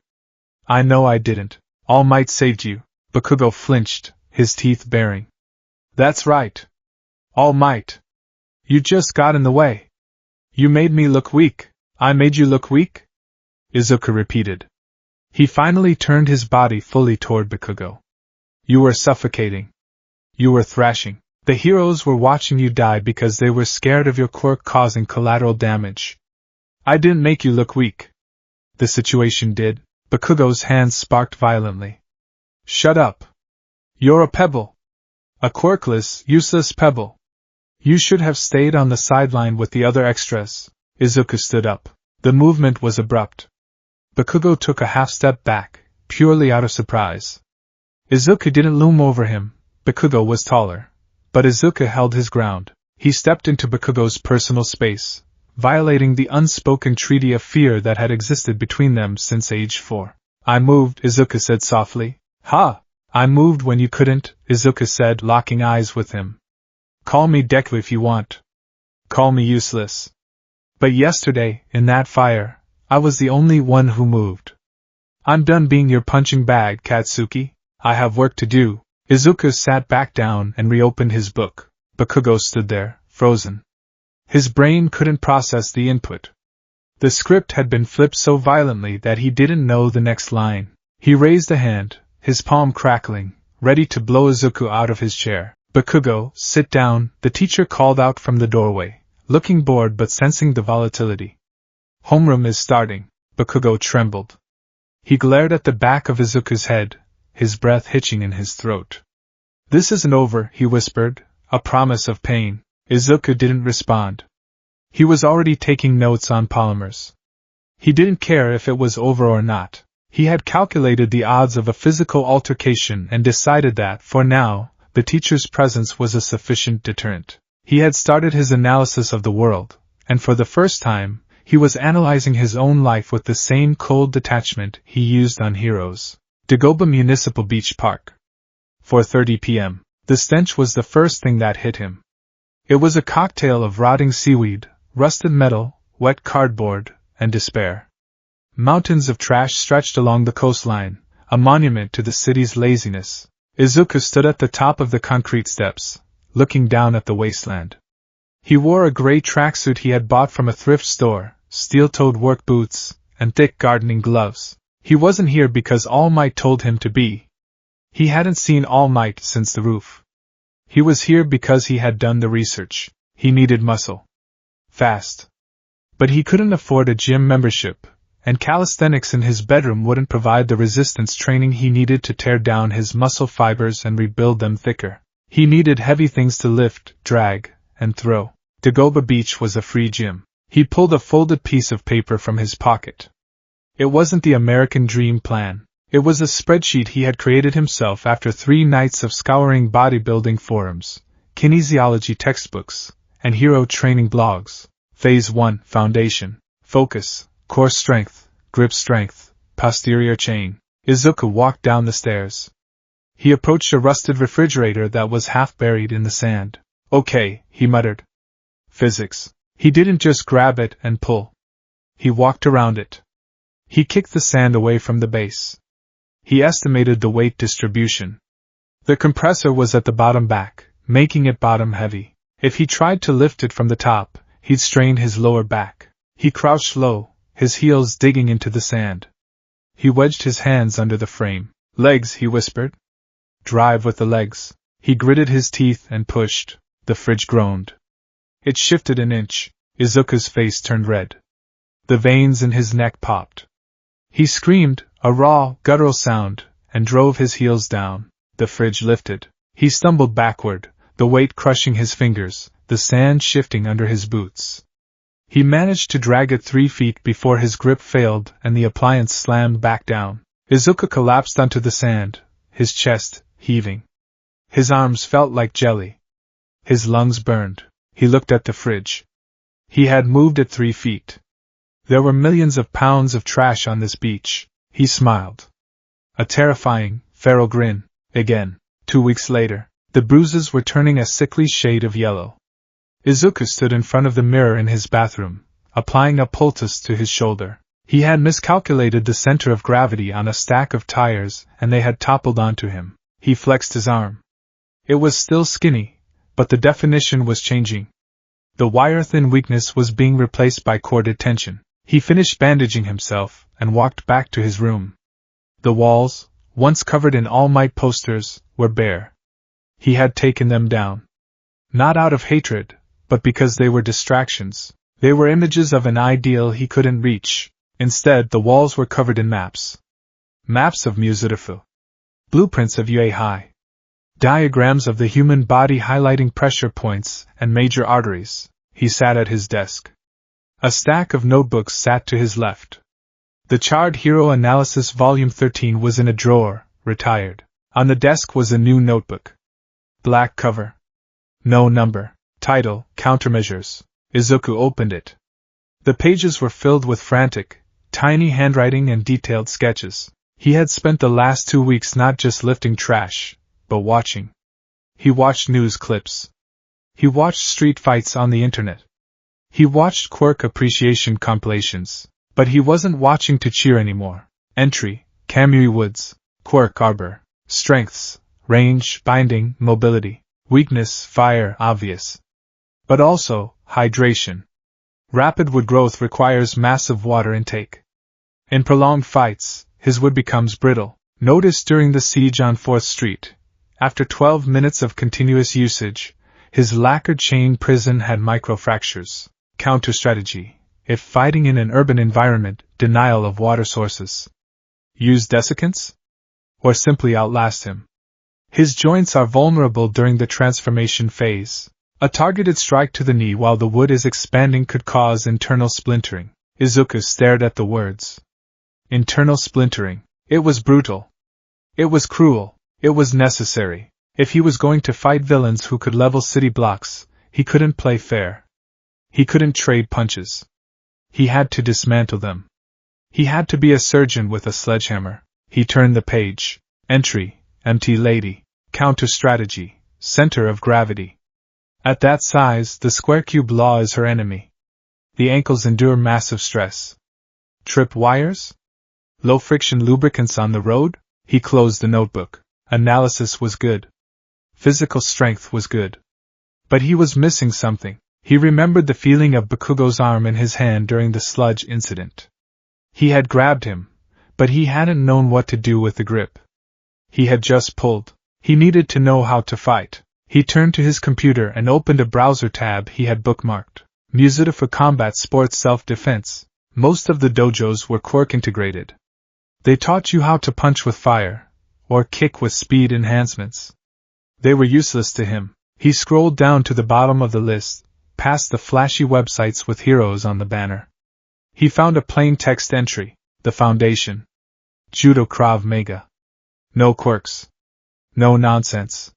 I know I didn't. All Might saved you. Bakugo flinched, his teeth baring. That's right. All Might. You just got in the way. You made me look weak. I made you look weak? Izuku repeated. He finally turned his body fully toward Bakugo. You were suffocating. You were thrashing. The heroes were watching you die because they were scared of your quirk causing collateral damage. I didn't make you look weak. The situation did. Bakugo's hands sparked violently. Shut up. You're a pebble. A quirkless, useless pebble. You should have stayed on the sideline with the other extras. Izuku stood up. The movement was abrupt. Bakugo took a half step back, purely out of surprise. Izuku didn't loom over him, Bakugo was taller, but Izuku held his ground. He stepped into Bakugo's personal space, violating the unspoken treaty of fear that had existed between them since age 4. I moved, Izuku said softly. Ha! I moved when you couldn't, Izuku said, locking eyes with him. Call me Deku if you want. Call me useless. But yesterday, in that fire, I was the only one who moved. I'm done being your punching bag, Katsuki. I have work to do. Izuku sat back down and reopened his book. Bakugo stood there, frozen. His brain couldn't process the input. The script had been flipped so violently that he didn't know the next line. He raised a hand, his palm crackling, ready to blow Izuku out of his chair. Bakugo, sit down, the teacher called out from the doorway, looking bored but sensing the volatility. Homeroom is starting. Bakugo trembled. He glared at the back of Izuku's head, his breath hitching in his throat. This isn't over, he whispered, a promise of pain. Izuku didn't respond. He was already taking notes on polymers. He didn't care if it was over or not. He had calculated the odds of a physical altercation and decided that, for now, the teacher's presence was a sufficient deterrent. He had started his analysis of the world, and for the first time, he was analyzing his own life with the same cold detachment he used on heroes. Dagoba Municipal Beach Park. 4:30 p.m. The stench was the first thing that hit him. It was a cocktail of rotting seaweed, rusted metal, wet cardboard, and despair. Mountains of trash stretched along the coastline, a monument to the city's laziness. Izuku stood at the top of the concrete steps, looking down at the wasteland. He wore a gray tracksuit he had bought from a thrift store, steel-toed work boots, and thick gardening gloves. He wasn't here because All Might told him to be. He hadn't seen All Might since the roof. He was here because he had done the research. He needed muscle. Fast. But he couldn't afford a gym membership, and calisthenics in his bedroom wouldn't provide the resistance training he needed to tear down his muscle fibers and rebuild them thicker. He needed heavy things to lift, drag, and throw. Dagoba Beach was a free gym. He pulled a folded piece of paper from his pocket. It wasn't the American dream plan. It was a spreadsheet he had created himself after 3 nights of scouring bodybuilding forums, kinesiology textbooks, and hero training blogs. Phase 1, Foundation. Focus, core strength, grip strength, posterior chain. Izuku walked down the stairs. He approached a rusted refrigerator that was half buried in the sand. Okay, he muttered. Physics. He didn't just grab it and pull. He walked around it. He kicked the sand away from the base. He estimated the weight distribution. The compressor was at the bottom back, making it bottom heavy. If he tried to lift it from the top, he'd strain his lower back. He crouched low, his heels digging into the sand. He wedged his hands under the frame. Legs, he whispered. Drive with the legs. He gritted his teeth and pushed. The fridge groaned. It shifted an inch. Izuku's face turned red. The veins in his neck popped. He screamed, a raw, guttural sound, and drove his heels down. The fridge lifted. He stumbled backward, the weight crushing his fingers, the sand shifting under his boots. He managed to drag it 3 feet before his grip failed and the appliance slammed back down. Izuku collapsed onto the sand, his chest heaving. His arms felt like jelly. His lungs burned. He looked at the fridge. He had moved it 3 feet. There were millions of pounds of trash on this beach. He smiled. A terrifying, feral grin. Again. 2 weeks later, the bruises were turning a sickly shade of yellow. Izuku stood in front of the mirror in his bathroom, applying a poultice to his shoulder. He had miscalculated the center of gravity on a stack of tires, and they had toppled onto him. He flexed his arm. It was still skinny, but the definition was changing. The wire-thin weakness was being replaced by corded tension. He finished bandaging himself and walked back to his room. The walls, once covered in All Might posters, were bare. He had taken them down. Not out of hatred, but because they were distractions. They were images of an ideal he couldn't reach. Instead, the walls were covered in maps. Maps of Musutifu. Blueprints of Yue High. Diagrams of the human body highlighting pressure points and major arteries. He sat at his desk. A stack of notebooks sat to his left. The Charred Hero Analysis Volume 13 was in a drawer, retired. On the desk was a new notebook. Black cover. No number. Title, Countermeasures. Izuku opened it. The pages were filled with frantic, tiny handwriting and detailed sketches. He had spent the last 2 weeks not just lifting trash, but watching. He watched news clips. He watched street fights on the internet. He watched quirk appreciation compilations. But he wasn't watching to cheer anymore. Entry, Kamui Woods. Quirk Arbor. Strengths, range, binding, mobility. Weakness, fire, obvious. But also, hydration. Rapid wood growth requires massive water intake. In prolonged fights, his wood becomes brittle. Noticed during the siege on 4th Street. After 12 minutes of continuous usage, his lacquered chain prison had microfractures. Counter-strategy. If fighting in an urban environment, denial of water sources. Use desiccants? Or simply outlast him. His joints are vulnerable during the transformation phase. A targeted strike to the knee while the wood is expanding could cause internal splintering. Izuku stared at the words. Internal splintering. It was brutal. It was cruel. It was necessary. If he was going to fight villains who could level city blocks, he couldn't play fair. He couldn't trade punches. He had to dismantle them. He had to be a surgeon with a sledgehammer. He turned the page. Entry, empty lady. Counter-strategy, center of gravity. At that size, the square cube law is her enemy. The ankles endure massive stress. Trip wires? Low-friction lubricants on the road? He closed the notebook. Analysis was good. Physical strength was good. But he was missing something. He remembered the feeling of Bakugo's arm in his hand during the sludge incident. He had grabbed him, but he hadn't known what to do with the grip. He had just pulled. He needed to know how to fight. He turned to his computer and opened a browser tab he had bookmarked. Musita for Combat Sports Self-Defense. Most of the dojos were quirk integrated. They taught you how to punch with fire, or kick with speed enhancements. They were useless to him. He scrolled down to the bottom of the list, past the flashy websites with heroes on the banner. He found a plain text entry, the Foundation. Judo Krav Maga. No quirks. No nonsense.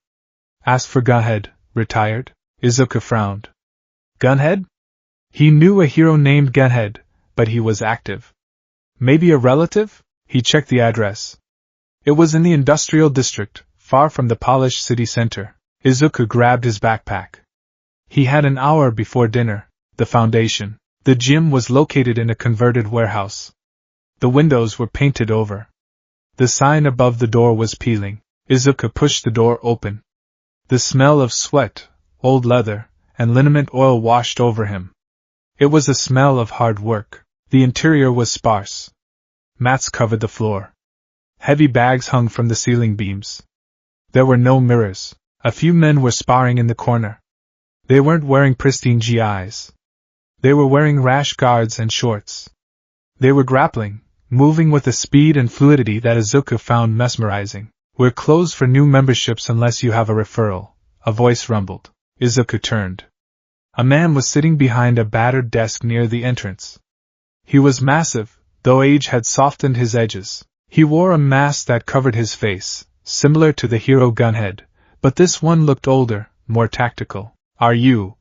Asked for Gunhead, retired. Izuku frowned. Gunhead? He knew a hero named Gunhead, but he was active. Maybe a relative? He checked the address. It was in the industrial district, far from the polished city center. Izuku grabbed his backpack. He had an hour before dinner. The Foundation. The gym was located in a converted warehouse. The windows were painted over. The sign above the door was peeling. Izuku pushed the door open. The smell of sweat, old leather, and liniment oil washed over him. It was a smell of hard work. The interior was sparse. Mats covered the floor. Heavy bags hung from the ceiling beams. There were no mirrors. A few men were sparring in the corner. They weren't wearing pristine GIs. They were wearing rash guards and shorts. They were grappling, moving with a speed and fluidity that Izuku found mesmerizing. We're closed for new memberships unless you have a referral, a voice rumbled. Izuku turned. A man was sitting behind a battered desk near the entrance. He was massive, though age had softened his edges. He wore a mask that covered his face, similar to the hero Gunhead, but this one looked older, more tactical. Are you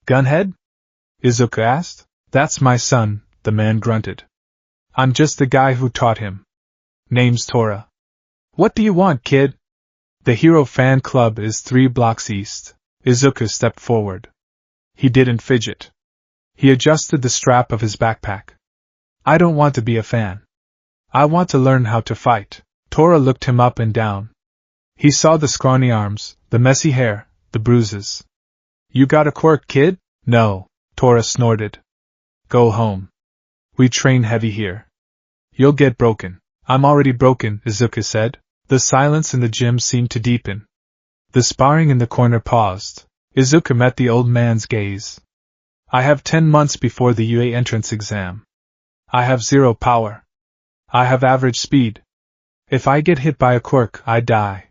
Gunhead? Izuku asked. That's my son, the man grunted. I'm just the guy who taught him. Name's Tora. What do you want, kid? The hero fan club is 3 blocks east. Izuku stepped forward. He didn't fidget. He adjusted the strap of his backpack. I don't want to be a fan. I want to learn how to fight. Tora looked him up and down. He saw the scrawny arms, the messy hair, the bruises. You got a quirk, kid? No, Tora snorted. Go home. We train heavy here. You'll get broken. I'm already broken, Izuku said. The silence in the gym seemed to deepen. The sparring in the corner paused. Izuku met the old man's gaze. I have 10 months before the UA entrance exam. I have 0 power. I have average speed. If I get hit by a quirk, I die.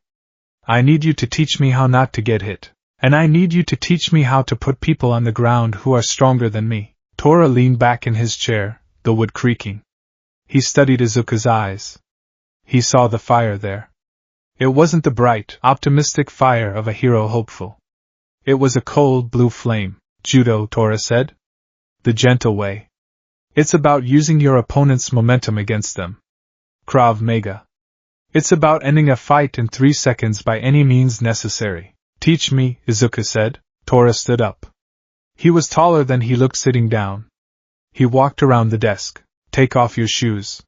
I need you to teach me how not to get hit. And I need you to teach me how to put people on the ground who are stronger than me. Tora leaned back in his chair, the wood creaking. He studied Izuku's eyes. He saw the fire there. It wasn't the bright, optimistic fire of a hero hopeful. It was a cold blue flame. Judo, Tora said. The gentle way. It's about using your opponent's momentum against them. Krav Maga. It's about ending a fight in 3 seconds by any means necessary. Teach me, Izuku said. Tora stood up. He was taller than he looked sitting down. He walked around the desk. Take off your shoes.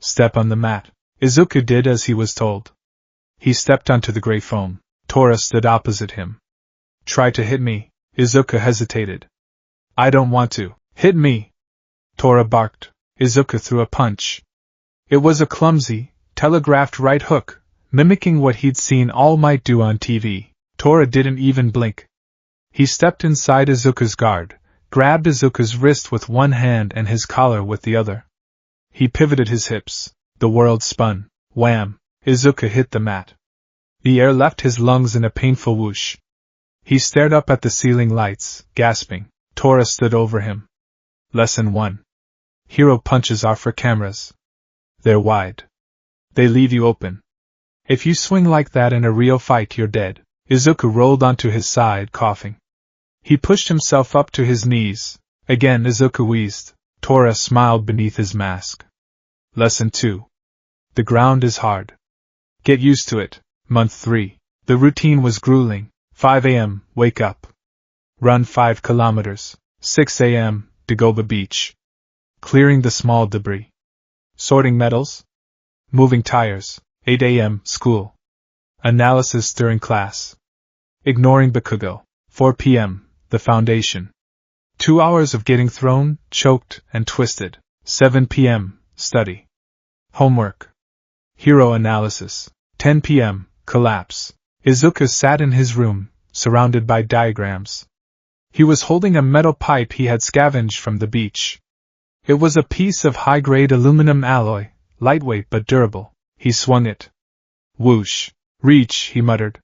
Step on the mat. Izuku did as he was told. He stepped onto the gray foam. Tora stood opposite him. Try to hit me. Izuku hesitated. I don't want to. Hit me. Tora barked. Izuku threw a punch. It was a clumsy, telegraphed right hook, mimicking what he'd seen All Might do on TV. Tora didn't even blink. He stepped inside Izuku's guard, grabbed Izuku's wrist with one hand and his collar with the other. He pivoted his hips. The world spun. Wham! Izuku hit the mat. The air left his lungs in a painful whoosh. He stared up at the ceiling lights, gasping. Tora stood over him. Lesson 1. Hero punches are for cameras. They're wide. They leave you open. If you swing like that in a real fight, you're dead. Izuku rolled onto his side, coughing. He pushed himself up to his knees. Again Izuku wheezed. Tora smiled beneath his mask. Lesson 2. The ground is hard. Get used to it. Month 3. The routine was grueling. 5 a.m., wake up. Run 5 kilometers. 6 a.m., Dagoba Beach. Clearing the small debris. Sorting metals. Moving tires. 8 a.m., school. Analysis during class. Ignoring Bakugo. 4 p.m., the foundation. 2 hours of getting thrown, choked, and twisted. 7 p.m., study. Homework. Hero analysis. 10 p.m., collapse. Izuku sat in his room, surrounded by diagrams. He was holding a metal pipe he had scavenged from the beach. It was a piece of high-grade aluminum alloy, lightweight but durable. He swung it. Whoosh. Reach, he muttered.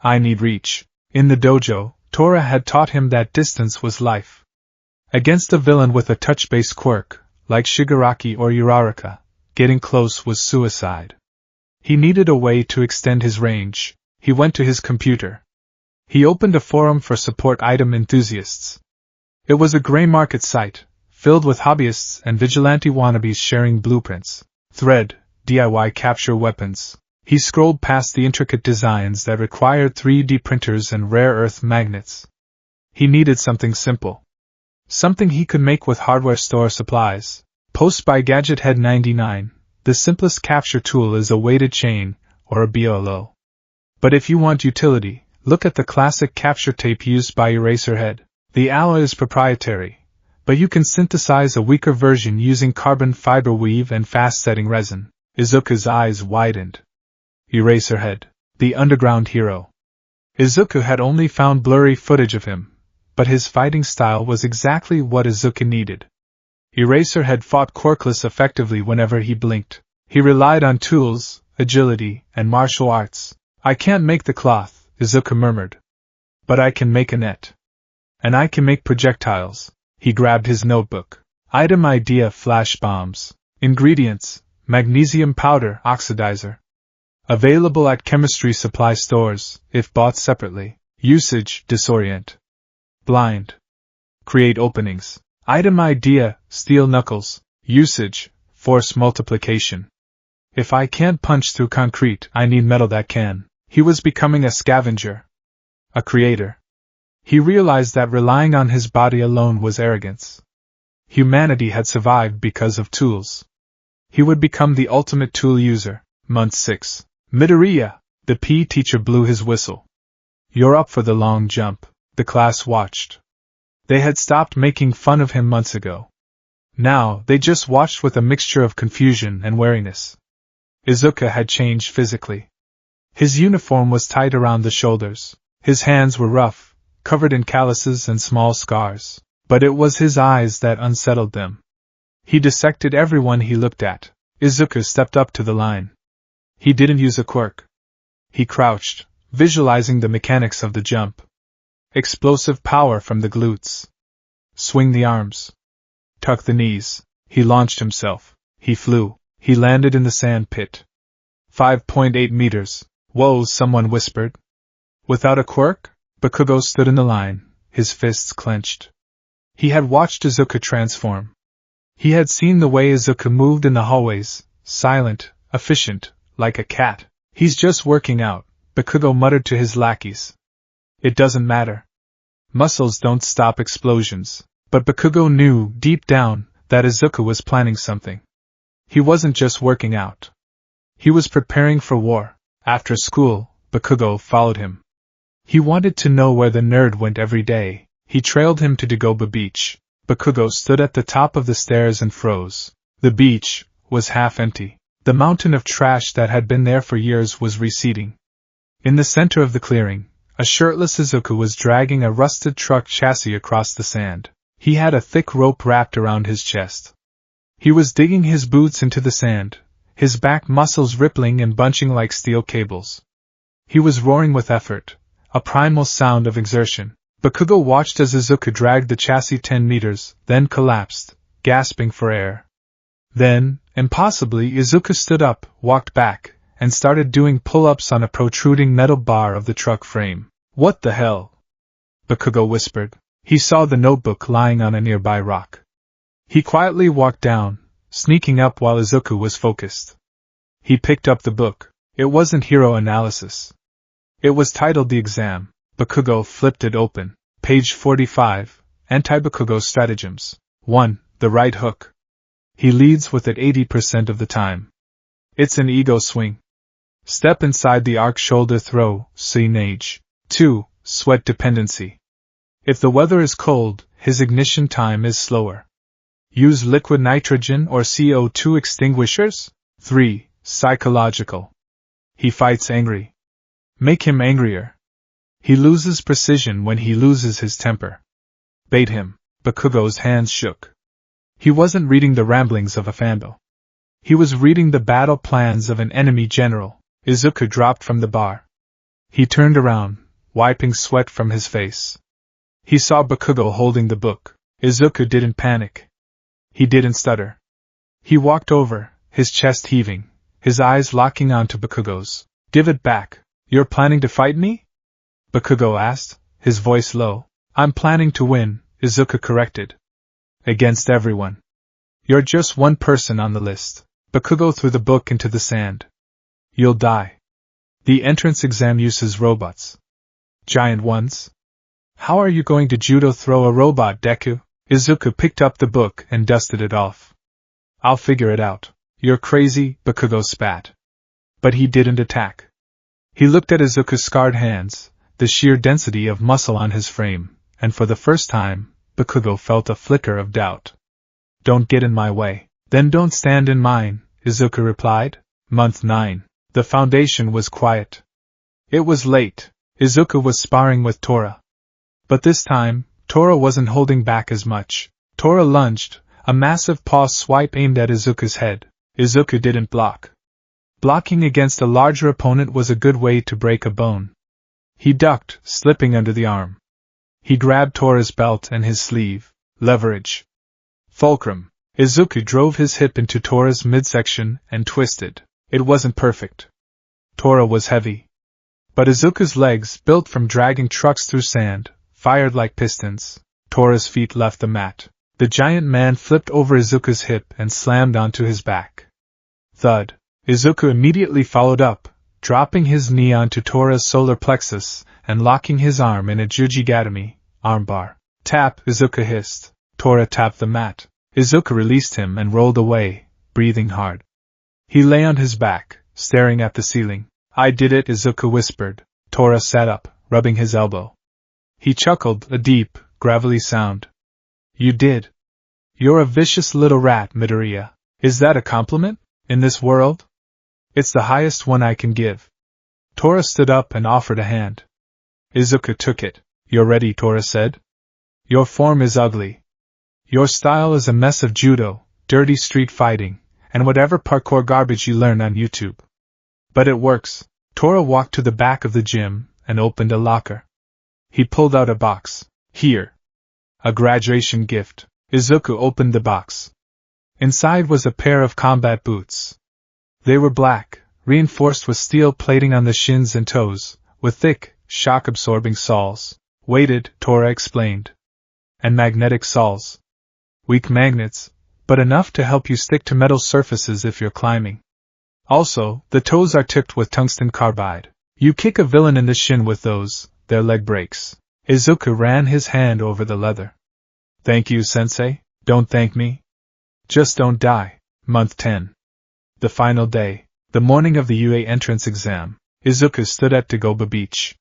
I need reach. In the dojo, Tora had taught him that distance was life. Against a villain with a touch-based quirk, like Shigaraki or Uraraka, getting close was suicide. He needed a way to extend his range. He went to his computer. He opened a forum for support item enthusiasts. It was a gray market site, filled with hobbyists and vigilante wannabes sharing blueprints. Thread, DIY capture weapons. He scrolled past the intricate designs that required 3D printers and rare earth magnets. He needed something simple. Something he could make with hardware store supplies. Post by Gadgethead 99. The simplest capture tool is a weighted chain, or a BOLO. But if you want utility, look at the classic capture tape used by Eraserhead. The alloy is proprietary, but you can synthesize a weaker version using carbon fiber weave and fast-setting resin. Izuku's eyes widened. Eraserhead, the underground hero. Izuku had only found blurry footage of him, but his fighting style was exactly what Izuku needed. Eraserhead fought quirkless effectively whenever he blinked. He relied on tools, agility, and martial arts. I can't make the cloth, Izuku murmured. But I can make a net. And I can make projectiles. He grabbed his notebook. Item idea: flash bombs. Ingredients: magnesium powder oxidizer. Available at chemistry supply stores, if bought separately. Usage: disorient. Blind. Create openings. Item idea: steel knuckles. Usage: force multiplication. If I can't punch through concrete, I need metal that can. He was becoming a scavenger. A creator. He realized that relying on his body alone was arrogance. Humanity had survived because of tools. He would become the ultimate tool user. Month 6. Midoriya. The PE teacher blew his whistle. You're up for the long jump. The class watched. They had stopped making fun of him months ago. Now, they just watched with a mixture of confusion and wariness. Izuku had changed physically. His uniform was tight around the shoulders. His hands were rough, covered in calluses and small scars. But it was his eyes that unsettled them. He dissected everyone he looked at. Izuku stepped up to the line. He didn't use a quirk. He crouched, visualizing the mechanics of the jump. Explosive power from the glutes. Swing the arms. Tuck the knees. He launched himself. He flew. He landed in the sand pit. 5.8 meters. Whoa, someone whispered. Without a quirk? Bakugo stood in the line, his fists clenched. He had watched Izuku transform. He had seen the way Izuku moved in the hallways, silent, efficient, like a cat. He's just working out, Bakugo muttered to his lackeys. It doesn't matter. Muscles don't stop explosions. But Bakugo knew, deep down, that Izuku was planning something. He wasn't just working out. He was preparing for war. After school, Bakugo followed him. He wanted to know where the nerd went every day. He trailed him to Dagoba Beach. Bakugo stood at the top of the stairs and froze. The beach was half empty. The mountain of trash that had been there for years was receding. In the center of the clearing, a shirtless Izuku was dragging a rusted truck chassis across the sand. He had a thick rope wrapped around his chest. He was digging his boots into the sand, his back muscles rippling and bunching like steel cables. He was roaring with effort, a primal sound of exertion. Bakugo watched as Izuku dragged the chassis 10 meters, then collapsed, gasping for air. Then, impossibly, Izuku stood up, walked back, and started doing pull-ups on a protruding metal bar of the truck frame. What the hell? Bakugo whispered. He saw the notebook lying on a nearby rock. He quietly walked down, sneaking up while Izuku was focused. He picked up the book. It wasn't hero analysis. It was titled The Exam. Bakugo flipped it open. Page 45, Anti-Bakugo Stratagems. 1. The right hook. He leads with it 80% of the time. It's an ego swing. Step inside the arc shoulder throw, see nage. 2. Sweat dependency. If the weather is cold, his ignition time is slower. Use liquid nitrogen or CO2 extinguishers. 3. Psychological. He fights angry. Make him angrier. He loses precision when he loses his temper. Bait him. Bakugo's hands shook. He wasn't reading the ramblings of a fandom. He was reading the battle plans of an enemy general. Izuku dropped from the bar. He turned around, wiping sweat from his face. He saw Bakugo holding the book. Izuku didn't panic. He didn't stutter. He walked over, his chest heaving, his eyes locking onto Bakugo's. Give it back. You're planning to fight me? Bakugo asked, his voice low. I'm planning to win, Izuku corrected. Against everyone. You're just one person on the list. Bakugo threw the book into the sand. You'll die. The entrance exam uses robots. Giant ones? How are you going to judo throw a robot, Deku? Izuku picked up the book and dusted it off. I'll figure it out. You're crazy, Bakugo spat. But he didn't attack. He looked at Izuku's scarred hands, the sheer density of muscle on his frame, and for the first time, Bakugo felt a flicker of doubt. Don't get in my way. Then don't stand in mine, Izuku replied. Month 9. The foundation was quiet. It was late. Izuku was sparring with Tora. But this time, Tora wasn't holding back as much. Tora lunged, a massive paw swipe aimed at Izuku's head. Izuku didn't block. Blocking against a larger opponent was a good way to break a bone. He ducked, slipping under the arm. He grabbed Tora's belt and his sleeve. Leverage. Fulcrum. Izuku drove his hip into Tora's midsection and twisted. It wasn't perfect. Tora was heavy. But Izuku's legs, built from dragging trucks through sand, fired like pistons. Tora's feet left the mat. The giant man flipped over Izuku's hip and slammed onto his back. Thud. Izuku immediately followed up, dropping his knee onto Tora's solar plexus and locking his arm in a Jujigatami, armbar. Tap, Izuku hissed. Tora tapped the mat. Izuku released him and rolled away, breathing hard. He lay on his back, staring at the ceiling. I did it, Izuku whispered. Tora sat up, rubbing his elbow. He chuckled, a deep, gravelly sound. You did. You're a vicious little rat, Midoriya. Is that a compliment? In this world? It's the highest one I can give. Tora stood up and offered a hand. Izuku took it. You're ready, Tora said. Your form is ugly. Your style is a mess of judo, dirty street fighting, and whatever parkour garbage you learn on YouTube. But it works. Tora walked to the back of the gym and opened a locker. He pulled out a box. Here. A graduation gift. Izuku opened the box. Inside was a pair of combat boots. They were black, reinforced with steel plating on the shins and toes, with thick, shock-absorbing soles. Weighted, Tora explained. And magnetic soles. Weak magnets, but enough to help you stick to metal surfaces if you're climbing. Also, the toes are tipped with tungsten carbide. You kick a villain in the shin with those, their leg breaks. Izuku ran his hand over the leather. Thank you, Sensei. Don't thank me. Just don't die. Month 10. The final day, the morning of the UA entrance exam, Izuku stood at Dagoba Beach.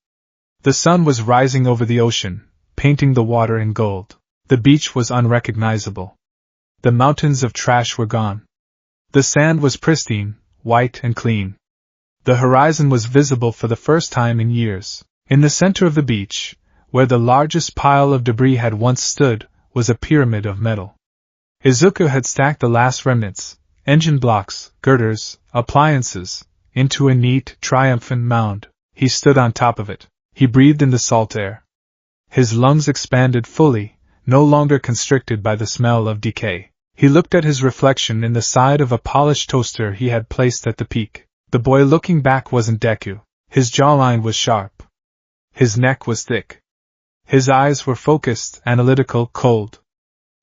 The sun was rising over the ocean, painting the water in gold. The beach was unrecognizable. The mountains of trash were gone. The sand was pristine, white and clean. The horizon was visible for the first time in years. In the center of the beach, where the largest pile of debris had once stood, was a pyramid of metal. Izuku had stacked the last remnants, engine blocks, girders, appliances, into a neat, triumphant mound. He stood on top of it. He breathed in the salt air. His lungs expanded fully, no longer constricted by the smell of decay. He looked at his reflection in the side of a polished toaster he had placed at the peak. The boy looking back wasn't Deku. His jawline was sharp. His neck was thick. His eyes were focused, analytical, cold.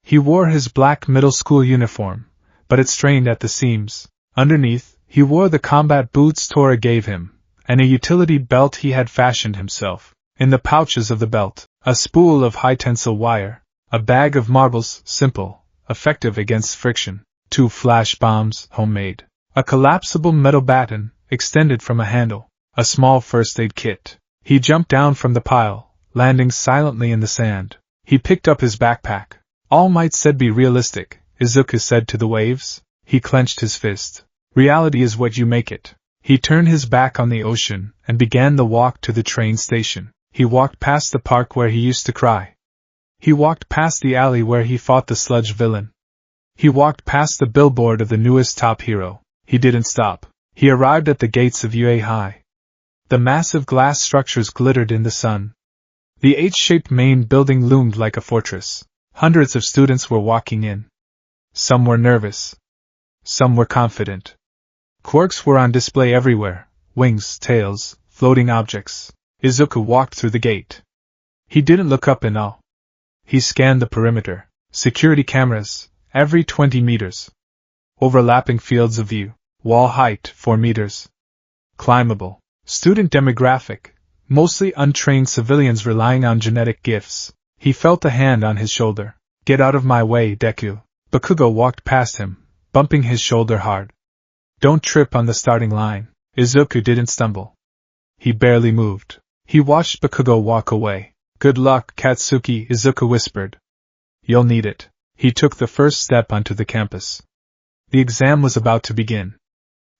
He wore his black middle school uniform, but it strained at the seams. Underneath, he wore the combat boots Tora gave him, and a utility belt he had fashioned himself. In the pouches of the belt, a spool of high-tensile wire, a bag of marbles, simple, effective against friction, 2 flash bombs, homemade, a collapsible metal baton, extended from a handle, a small first aid kit. He jumped down from the pile, landing silently in the sand. He picked up his backpack. All Might said be realistic, Izuku said to the waves. He clenched his fist. Reality is what you make it. He turned his back on the ocean and began the walk to the train station. He walked past the park where he used to cry. He walked past the alley where he fought the sludge villain. He walked past the billboard of the newest top hero. He didn't stop. He arrived at the gates of UA High. The massive glass structures glittered in the sun. The H-shaped main building loomed like a fortress. Hundreds of students were walking in. Some were nervous. Some were confident. Quirks were on display everywhere, wings, tails, floating objects. Izuku walked through the gate. He didn't look up in awe. He scanned the perimeter. Security cameras, every 20 meters. Overlapping fields of view. Wall height, 4 meters. Climbable. Student demographic, mostly untrained civilians relying on genetic gifts. He felt a hand on his shoulder. Get out of my way, Deku. Bakugo walked past him, bumping his shoulder hard. Don't trip on the starting line. Izuku didn't stumble. He barely moved. He watched Bakugo walk away. Good luck, Katsuki, Izuku whispered. You'll need it. He took the first step onto the campus. The exam was about to begin.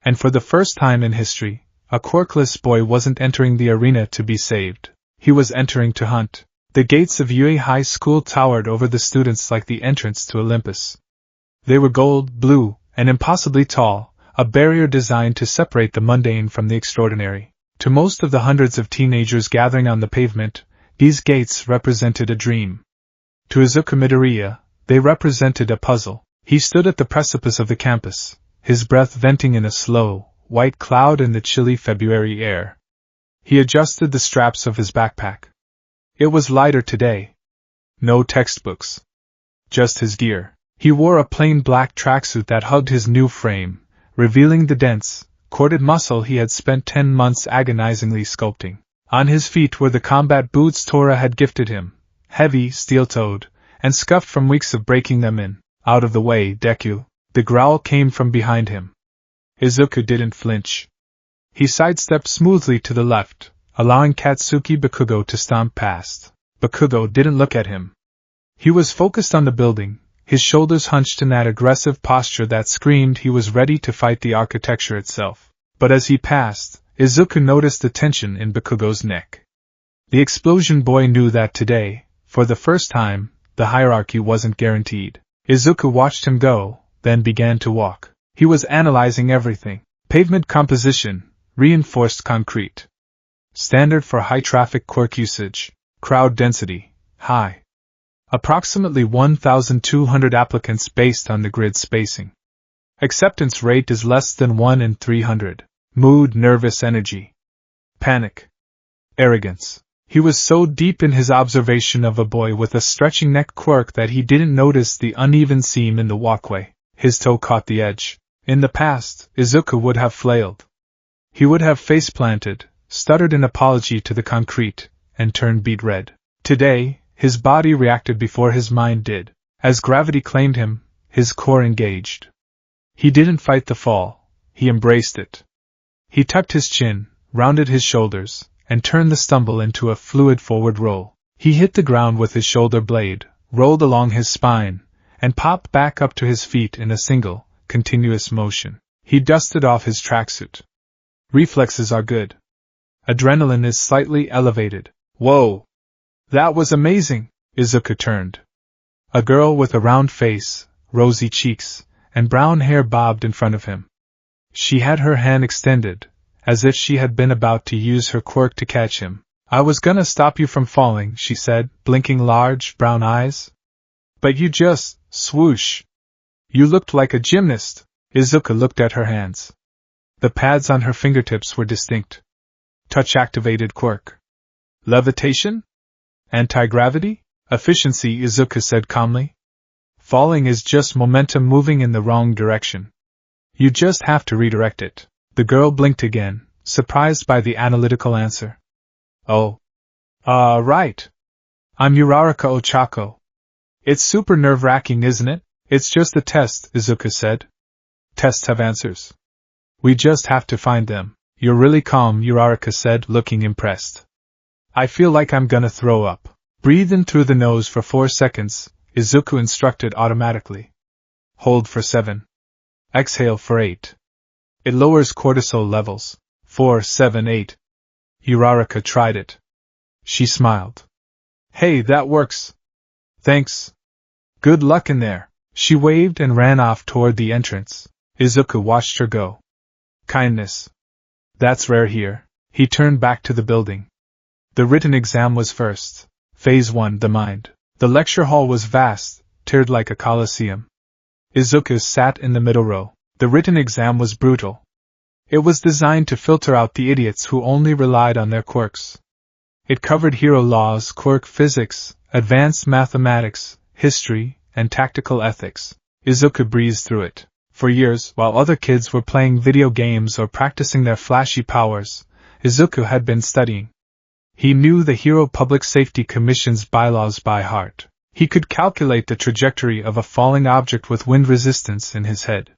And for the first time in history, a quirkless boy wasn't entering the arena to be saved. He was entering to hunt. The gates of UA High School towered over the students like the entrance to Olympus. They were gold, blue, and impossibly tall, a barrier designed to separate the mundane from the extraordinary. To most of the hundreds of teenagers gathering on the pavement, these gates represented a dream. To Izuku Midoriya, they represented a puzzle. He stood at the precipice of the campus, his breath venting in a slow, white cloud in the chilly February air. He adjusted the straps of his backpack. It was lighter today. No textbooks. Just his gear. He wore a plain black tracksuit that hugged his new frame, revealing the dense, corded muscle he had spent 10 months agonizingly sculpting. On his feet were the combat boots Tora had gifted him, heavy, steel-toed, and scuffed from weeks of breaking them in. Out of the way, Deku. The growl came from behind him. Izuku didn't flinch. He sidestepped smoothly to the left, allowing Katsuki Bakugo to stomp past. Bakugo didn't look at him. He was focused on the building, his shoulders hunched in that aggressive posture that screamed he was ready to fight the architecture itself. But as he passed, Izuku noticed the tension in Bakugo's neck. The explosion boy knew that today, for the first time, the hierarchy wasn't guaranteed. Izuku watched him go, then began to walk. He was analyzing everything. Pavement composition, reinforced concrete. Standard for high-traffic quirk usage. Crowd density, high. Approximately 1,200 applicants based on the grid spacing. Acceptance rate is less than 1 in 300. mood, nervous energy, panic, arrogance. He was so deep in his observation of a boy with a stretching neck quirk that he didn't notice the uneven seam in the walkway. His toe caught the edge. In the past, Izuku would have flailed. He would have face-planted, stuttered an apology to the concrete, and turned beet red. Today, his body reacted before his mind did. As gravity claimed him, his core engaged. He didn't fight the fall, he embraced it. He tucked his chin, rounded his shoulders, and turned the stumble into a fluid forward roll. He hit the ground with his shoulder blade, rolled along his spine, and popped back up to his feet in a single, continuous motion. He dusted off his tracksuit. Reflexes are good. Adrenaline is slightly elevated. Whoa! That was amazing! Izuku turned. A girl with a round face, rosy cheeks, and brown hair bobbed in front of him. She had her hand extended, as if she had been about to use her quirk to catch him. I was gonna stop you from falling, she said, blinking large, brown eyes. But you just, swoosh. You looked like a gymnast. Izuku looked at her hands. The pads on her fingertips were distinct. Touch-activated quirk. Levitation? Anti-gravity? Efficiency, Izuku said calmly. Falling is just momentum moving in the wrong direction. You just have to redirect it. The girl blinked again, surprised by the analytical answer. Oh. Right. I'm Uraraka Ochako. It's super nerve-wracking, isn't it? It's just a test, Izuku said. Tests have answers. We just have to find them. You're really calm, Uraraka said, looking impressed. I feel like I'm gonna throw up. Breathe in through the nose for 4 seconds, Izuku instructed automatically. Hold for 7. Exhale for 8. It lowers cortisol levels. 4, 7, 8. Uraraka tried it. She smiled. Hey, that works. Thanks. Good luck in there. She waved and ran off toward the entrance. Izuku watched her go. Kindness. That's rare here. He turned back to the building. The written exam was first. Phase 1, the mind. The lecture hall was vast, tiered like a coliseum. Izuku sat in the middle row. The written exam was brutal. It was designed to filter out the idiots who only relied on their quirks. It covered hero laws, quirk physics, advanced mathematics, history, and tactical ethics. Izuku breezed through it. For years, while other kids were playing video games or practicing their flashy powers, Izuku had been studying. He knew the Hero Public Safety Commission's bylaws by heart. He could calculate the trajectory of a falling object with wind resistance in his head.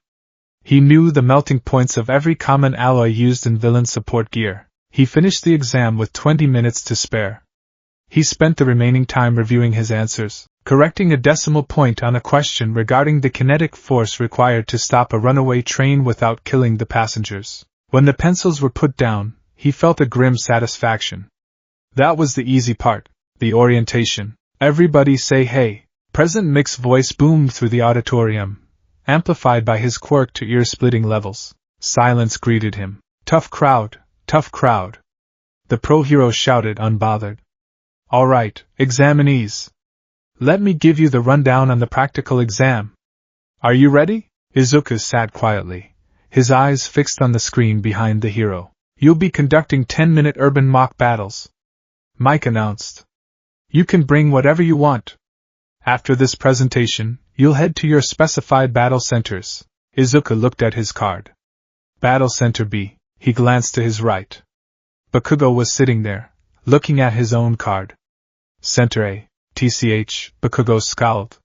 He knew the melting points of every common alloy used in villain support gear. He finished the exam with 20 minutes to spare. He spent the remaining time reviewing his answers, correcting a decimal point on a question regarding the kinetic force required to stop a runaway train without killing the passengers. When the pencils were put down, he felt a grim satisfaction. That was the easy part, the orientation. Everybody say hey. President Mick's voice boomed through the auditorium, amplified by his quirk to ear-splitting levels. Silence greeted him. Tough crowd, tough crowd. The pro-hero shouted, unbothered. All right, examinees. Let me give you the rundown on the practical exam. Are you ready? Izuku sat quietly, his eyes fixed on the screen behind the hero. You'll be conducting 10-minute urban mock battles. Mike announced. You can bring whatever you want. After this presentation, you'll head to your specified battle centers. Izuku looked at his card. Battle Center B. He glanced to his right. Bakugo was sitting there, looking at his own card. Center A. TCH, Bakugo scowled.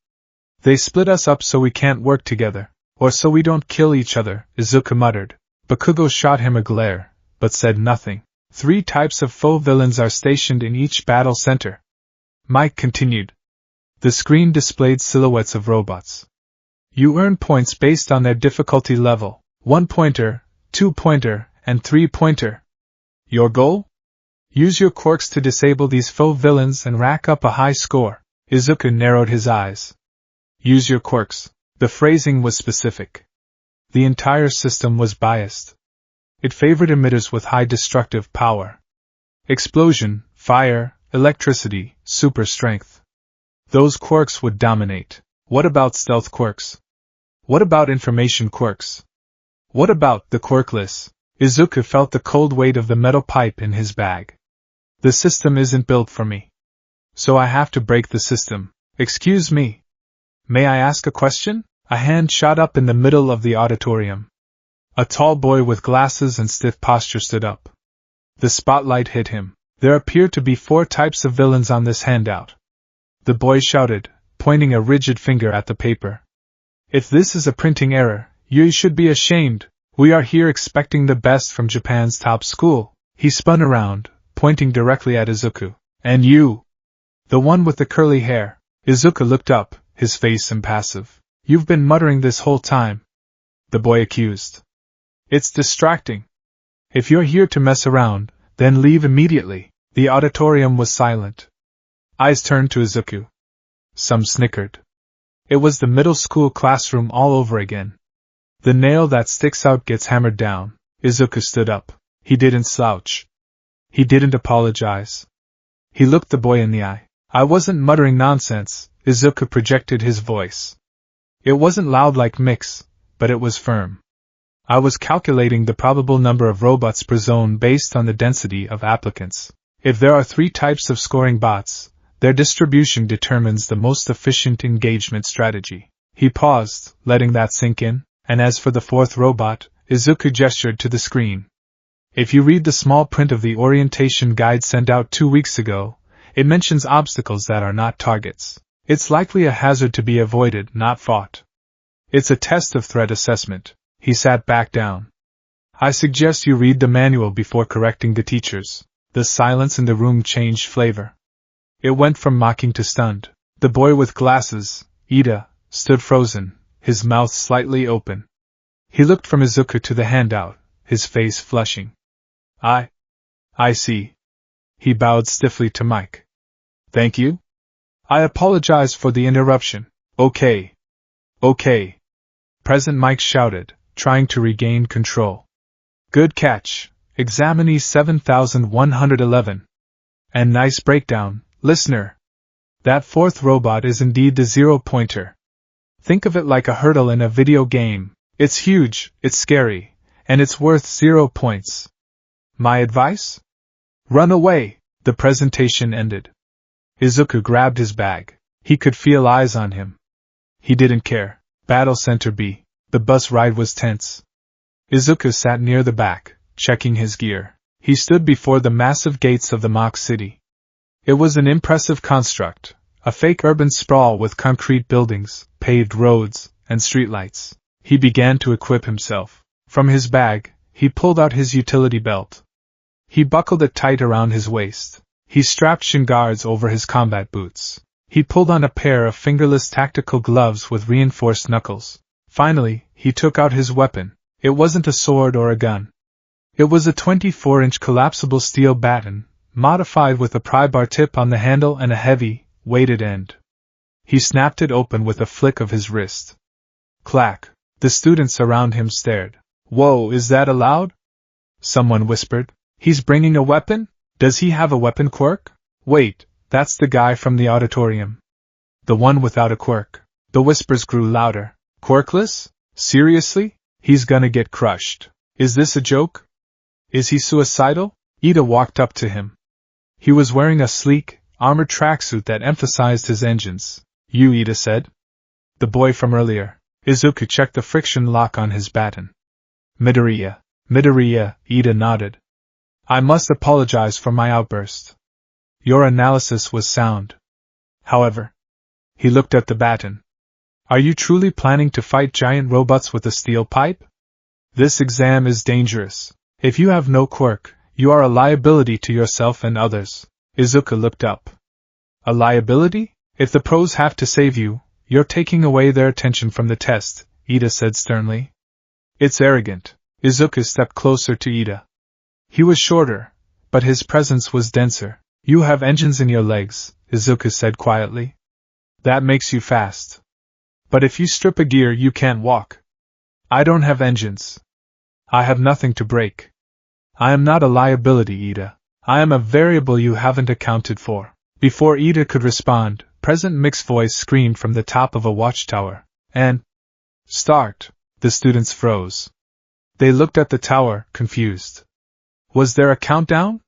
They split us up so we can't work together, or so we don't kill each other, Izuku muttered. Bakugo shot him a glare, but said nothing. 3 types of foe villains are stationed in each battle center. Mike continued. The screen displayed silhouettes of robots. You earn points based on their difficulty level, 1-pointer, 2-pointer, and 3-pointer. Your goal? Use your quirks to disable these foe villains and rack up a high score. Izuku narrowed his eyes. Use your quirks. The phrasing was specific. The entire system was biased. It favored emitters with high destructive power. Explosion, fire, electricity, super strength. Those quirks would dominate. What about stealth quirks? What about information quirks? What about the quirkless? Izuku felt the cold weight of the metal pipe in his bag. The system isn't built for me. So I have to break the system. Excuse me. May I ask a question? A hand shot up in the middle of the auditorium. A tall boy with glasses and stiff posture stood up. The spotlight hit him. There appear to be 4 types of villains on this handout. The boy shouted, pointing a rigid finger at the paper. If this is a printing error, you should be ashamed. We are here expecting the best from Japan's top school. He spun around, pointing directly at Izuku. And you? The one with the curly hair. Izuku looked up, his face impassive. You've been muttering this whole time. The boy accused. It's distracting. If you're here to mess around, then leave immediately. The auditorium was silent. Eyes turned to Izuku. Some snickered. It was the middle school classroom all over again. The nail that sticks out gets hammered down. Izuku stood up. He didn't slouch. He didn't apologize. He looked the boy in the eye. I wasn't muttering nonsense. Izuku projected his voice. It wasn't loud like Mix, but it was firm. I was calculating the probable number of robots per zone based on the density of applicants. If there are 3 types of scoring bots, their distribution determines the most efficient engagement strategy. He paused, letting that sink in, and as for the 4th robot, Izuku gestured to the screen. If you read the small print of the orientation guide sent out 2 weeks ago, it mentions obstacles that are not targets. It's likely a hazard to be avoided, not fought. It's a test of threat assessment. He sat back down. I suggest you read the manual before correcting the teachers. The silence in the room changed flavor. It went from mocking to stunned. The boy with glasses, Ida, stood frozen, his mouth slightly open. He looked from Izuku to the handout, his face flushing. I see. He bowed stiffly to Mike. Thank you? I apologize for the interruption. Okay. President Mike shouted, trying to regain control. Good catch, examinee 7111. And nice breakdown, listener. That 4th robot is indeed the 0-pointer. Think of it like a hurdle in a video game. It's huge, it's scary, and it's worth 0 points. My advice? Run away. The presentation ended. Izuku grabbed his bag. He could feel eyes on him. He didn't care. Battle Center B. The bus ride was tense. Izuku sat near the back, checking his gear. He stood before the massive gates of the mock city. It was an impressive construct, a fake urban sprawl with concrete buildings, paved roads, and streetlights. He began to equip himself. From his bag, he pulled out his utility belt. He buckled it tight around his waist. He strapped shin guards over his combat boots. He pulled on a pair of fingerless tactical gloves with reinforced knuckles. Finally, he took out his weapon. It wasn't a sword or a gun. It was a 24-inch collapsible steel baton, modified with a pry bar tip on the handle and a heavy, weighted end. He snapped it open with a flick of his wrist. Clack! The students around him stared. Whoa, is that allowed? Someone whispered. He's bringing a weapon? Does he have a weapon quirk? Wait, that's the guy from the auditorium. The one without a quirk. The whispers grew louder. Quirkless? Seriously? He's gonna get crushed. Is this a joke? Is he suicidal? Ida walked up to him. He was wearing a sleek, armored tracksuit that emphasized his engines. You, Ida said. The boy from earlier. Izuku checked the friction lock on his baton. Midoriya. Midoriya, Ida nodded. I must apologize for my outburst. Your analysis was sound. However, he looked at the baton. Are you truly planning to fight giant robots with a steel pipe? This exam is dangerous. If you have no quirk, you are a liability to yourself and others. Izuku looked up. A liability? If the pros have to save you, you're taking away their attention from the test, Ida said sternly. It's arrogant. Izuku stepped closer to Ida. He was shorter, but his presence was denser. You have engines in your legs, Izuku said quietly. That makes you fast. But if you strip a gear, you can't walk. I don't have engines. I have nothing to break. I am not a liability, Ida. I am a variable you haven't accounted for. Before Ida could respond, President Mick's voice screamed from the top of a watchtower. And start. The students froze. They looked at the tower, confused. Was there a countdown?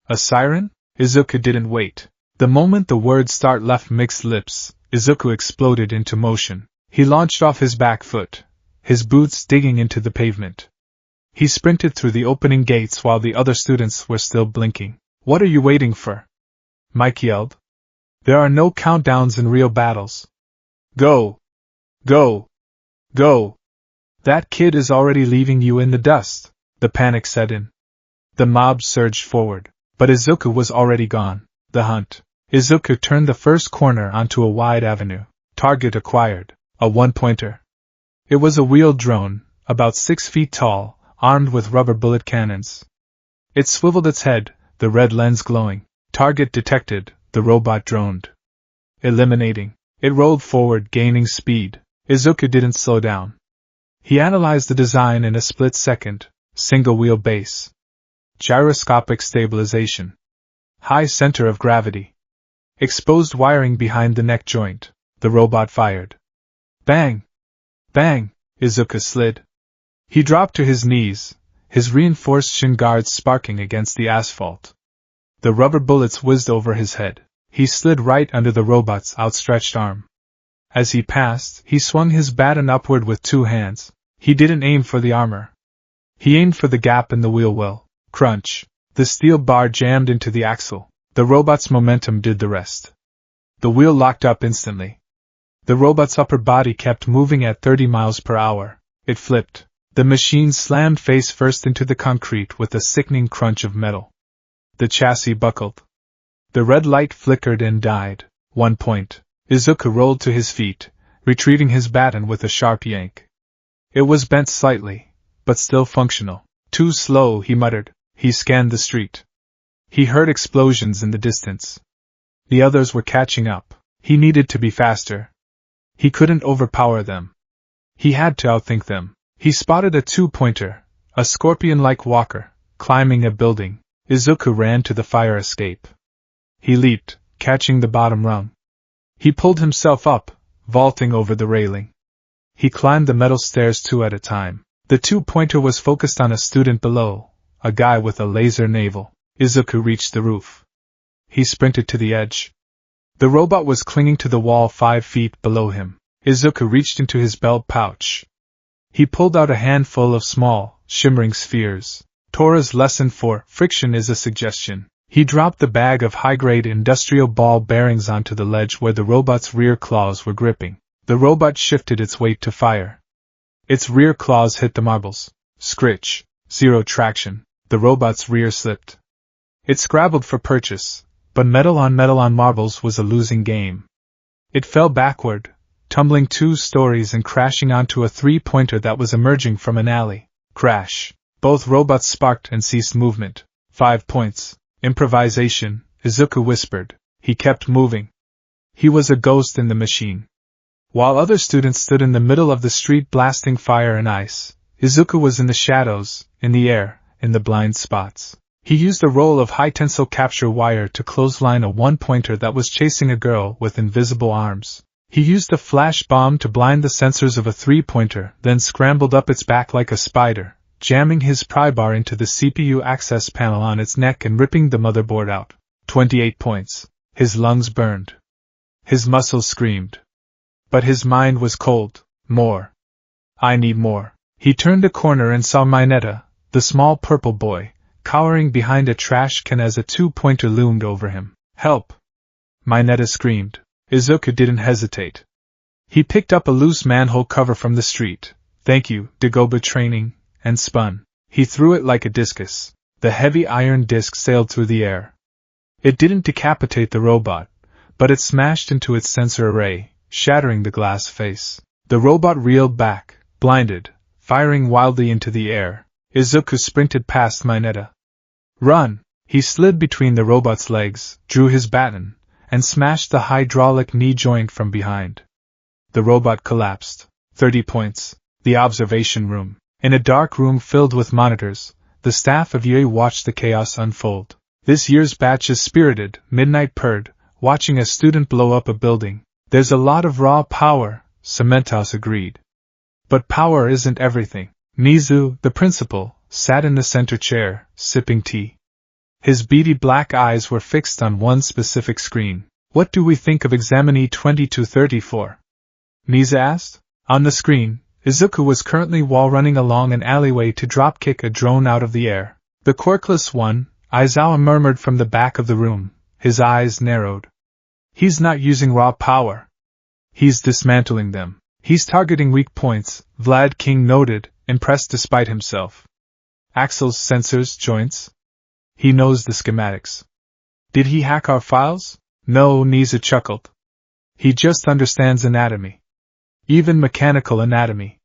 A siren? Izuku didn't wait. The moment the word start left Mick's lips, Izuku exploded into motion. He launched off his back foot, his boots digging into the pavement. He sprinted through the opening gates while the other students were still blinking. What are you waiting for? Mike yelled. There are no countdowns in real battles. Go! Go! Go! That kid is already leaving you in the dust, the panic set in. The mob surged forward, but Izuku was already gone. The hunt. Izuku turned the first corner onto a wide avenue. Target acquired. A one-pointer. It was a wheeled drone, about 6 feet tall, armed with rubber bullet cannons. It swiveled its head, the red lens glowing. Target detected, the robot droned. Eliminating. It rolled forward, gaining speed. Izuku didn't slow down. He analyzed the design in a split second. Single wheelbase. Gyroscopic stabilization. High center of gravity. Exposed wiring behind the neck joint. The robot fired. Bang! Bang! Izuku slid. He dropped to his knees, his reinforced shin guards sparking against the asphalt. The rubber bullets whizzed over his head. He slid right under the robot's outstretched arm. As he passed, he swung his baton upward with 2 hands. He didn't aim for the armor. He aimed for the gap in the wheel well. Crunch! The steel bar jammed into the axle. The robot's momentum did the rest. The wheel locked up instantly. The robot's upper body kept moving at 30 miles per hour. It flipped. The machine slammed face first into the concrete with a sickening crunch of metal. The chassis buckled. The red light flickered and died. 1 point. Izuku rolled to his feet, retrieving his baton with a sharp yank. It was bent slightly, but still functional. Too slow, he muttered. He scanned the street. He heard explosions in the distance. The others were catching up. He needed to be faster. He couldn't overpower them. He had to outthink them. He spotted a 2-pointer, a scorpion-like walker, climbing a building. Izuku ran to the fire escape. He leaped, catching the bottom rung. He pulled himself up, vaulting over the railing. He climbed the metal stairs 2 at a time. The 2-pointer was focused on a student below, a guy with a laser navel. Izuku reached the roof. He sprinted to the edge. The robot was clinging to the wall 5 feet below him. Izuku reached into his belt pouch. He pulled out a handful of small, shimmering spheres. Tora's lesson for friction is a suggestion. He dropped the bag of high-grade industrial ball bearings onto the ledge where the robot's rear claws were gripping. The robot shifted its weight to fire. Its rear claws hit the marbles. Scritch. 0 traction. The robot's rear slipped. It scrabbled for purchase, but metal on marbles was a losing game. It fell backward, tumbling 2 stories and crashing onto a 3-pointer that was emerging from an alley. Crash. Both robots sparked and ceased movement. 5 points. Improvisation, Izuku whispered. He kept moving. He was a ghost in the machine. While other students stood in the middle of the street blasting fire and ice, Izuku was in the shadows, in the air, in the blind spots. He used a roll of high-tensile capture wire to clothesline a 1-pointer that was chasing a girl with invisible arms. He used a flash bomb to blind the sensors of a 3-pointer, then scrambled up its back like a spider, jamming his pry bar into the CPU access panel on its neck and ripping the motherboard out. 28 points. His lungs burned. His muscles screamed. But his mind was cold. More. I need more. He turned a corner and saw Mineta, the small purple boy, cowering behind a trash can as a 2-pointer loomed over him. Help! Mineta screamed. Izuku didn't hesitate. He picked up a loose manhole cover from the street. Thank you, Dagoba training, and spun. He threw it like a discus. The heavy iron disc sailed through the air. It didn't decapitate the robot, but it smashed into its sensor array, shattering the glass face. The robot reeled back, blinded, firing wildly into the air. Izuku sprinted past Mineta. Run! He slid between the robot's legs, drew his baton, and smashed the hydraulic knee joint from behind. The robot collapsed. 30 points. The observation room. In a dark room filled with monitors, the staff of Yui watched the chaos unfold. This year's batch is spirited, Midnight purred, watching a student blow up a building. There's a lot of raw power, Cementos agreed. But power isn't everything. Nizu, the principal, sat in the center chair, sipping tea. His beady black eyes were fixed on one specific screen. What do we think of examinee 2234? Nizu asked. On the screen, Izuku was currently wall running along an alleyway to dropkick a drone out of the air. The quirkless one, Aizawa murmured from the back of the room, his eyes narrowed. He's not using raw power. He's dismantling them. He's targeting weak points, Vlad King noted, impressed despite himself. Axles, sensors, joints? He knows the schematics. Did he hack our files? No, Nizu chuckled. He just understands anatomy. Even mechanical anatomy.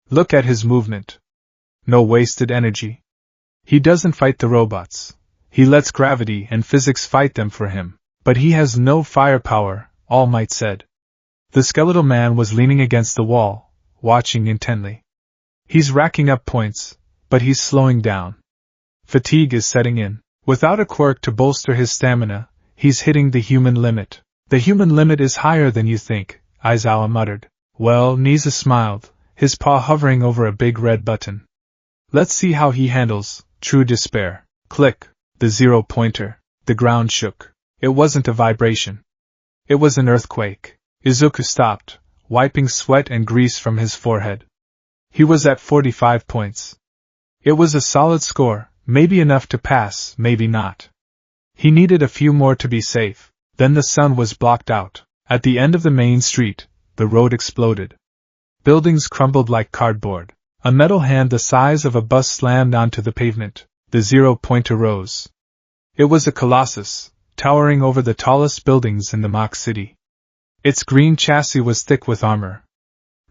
Look at his movement. No wasted energy. He doesn't fight the robots. He lets gravity and physics fight them for him. But he has no firepower, All Might said. The skeletal man was leaning against the wall, watching intently. He's racking up points, but he's slowing down. Fatigue is setting in. Without a quirk to bolster his stamina, he's hitting the human limit. The human limit is higher than you think, Aizawa muttered. Well, Nizu smiled, his paw hovering over a big red button. Let's see how he handles true despair. Click. The 0-pointer. The ground shook. It wasn't a vibration. It was an earthquake. Izuku stopped, wiping sweat and grease from his forehead. He was at 45 points. It was a solid score, maybe enough to pass, maybe not. He needed a few more to be safe. Then the sun was blocked out. At the end of the main street, the road exploded. Buildings crumbled like cardboard. A metal hand the size of a bus slammed onto the pavement. The 0-pointer rose. It was a colossus, towering over the tallest buildings in the mock city. Its green chassis was thick with armor.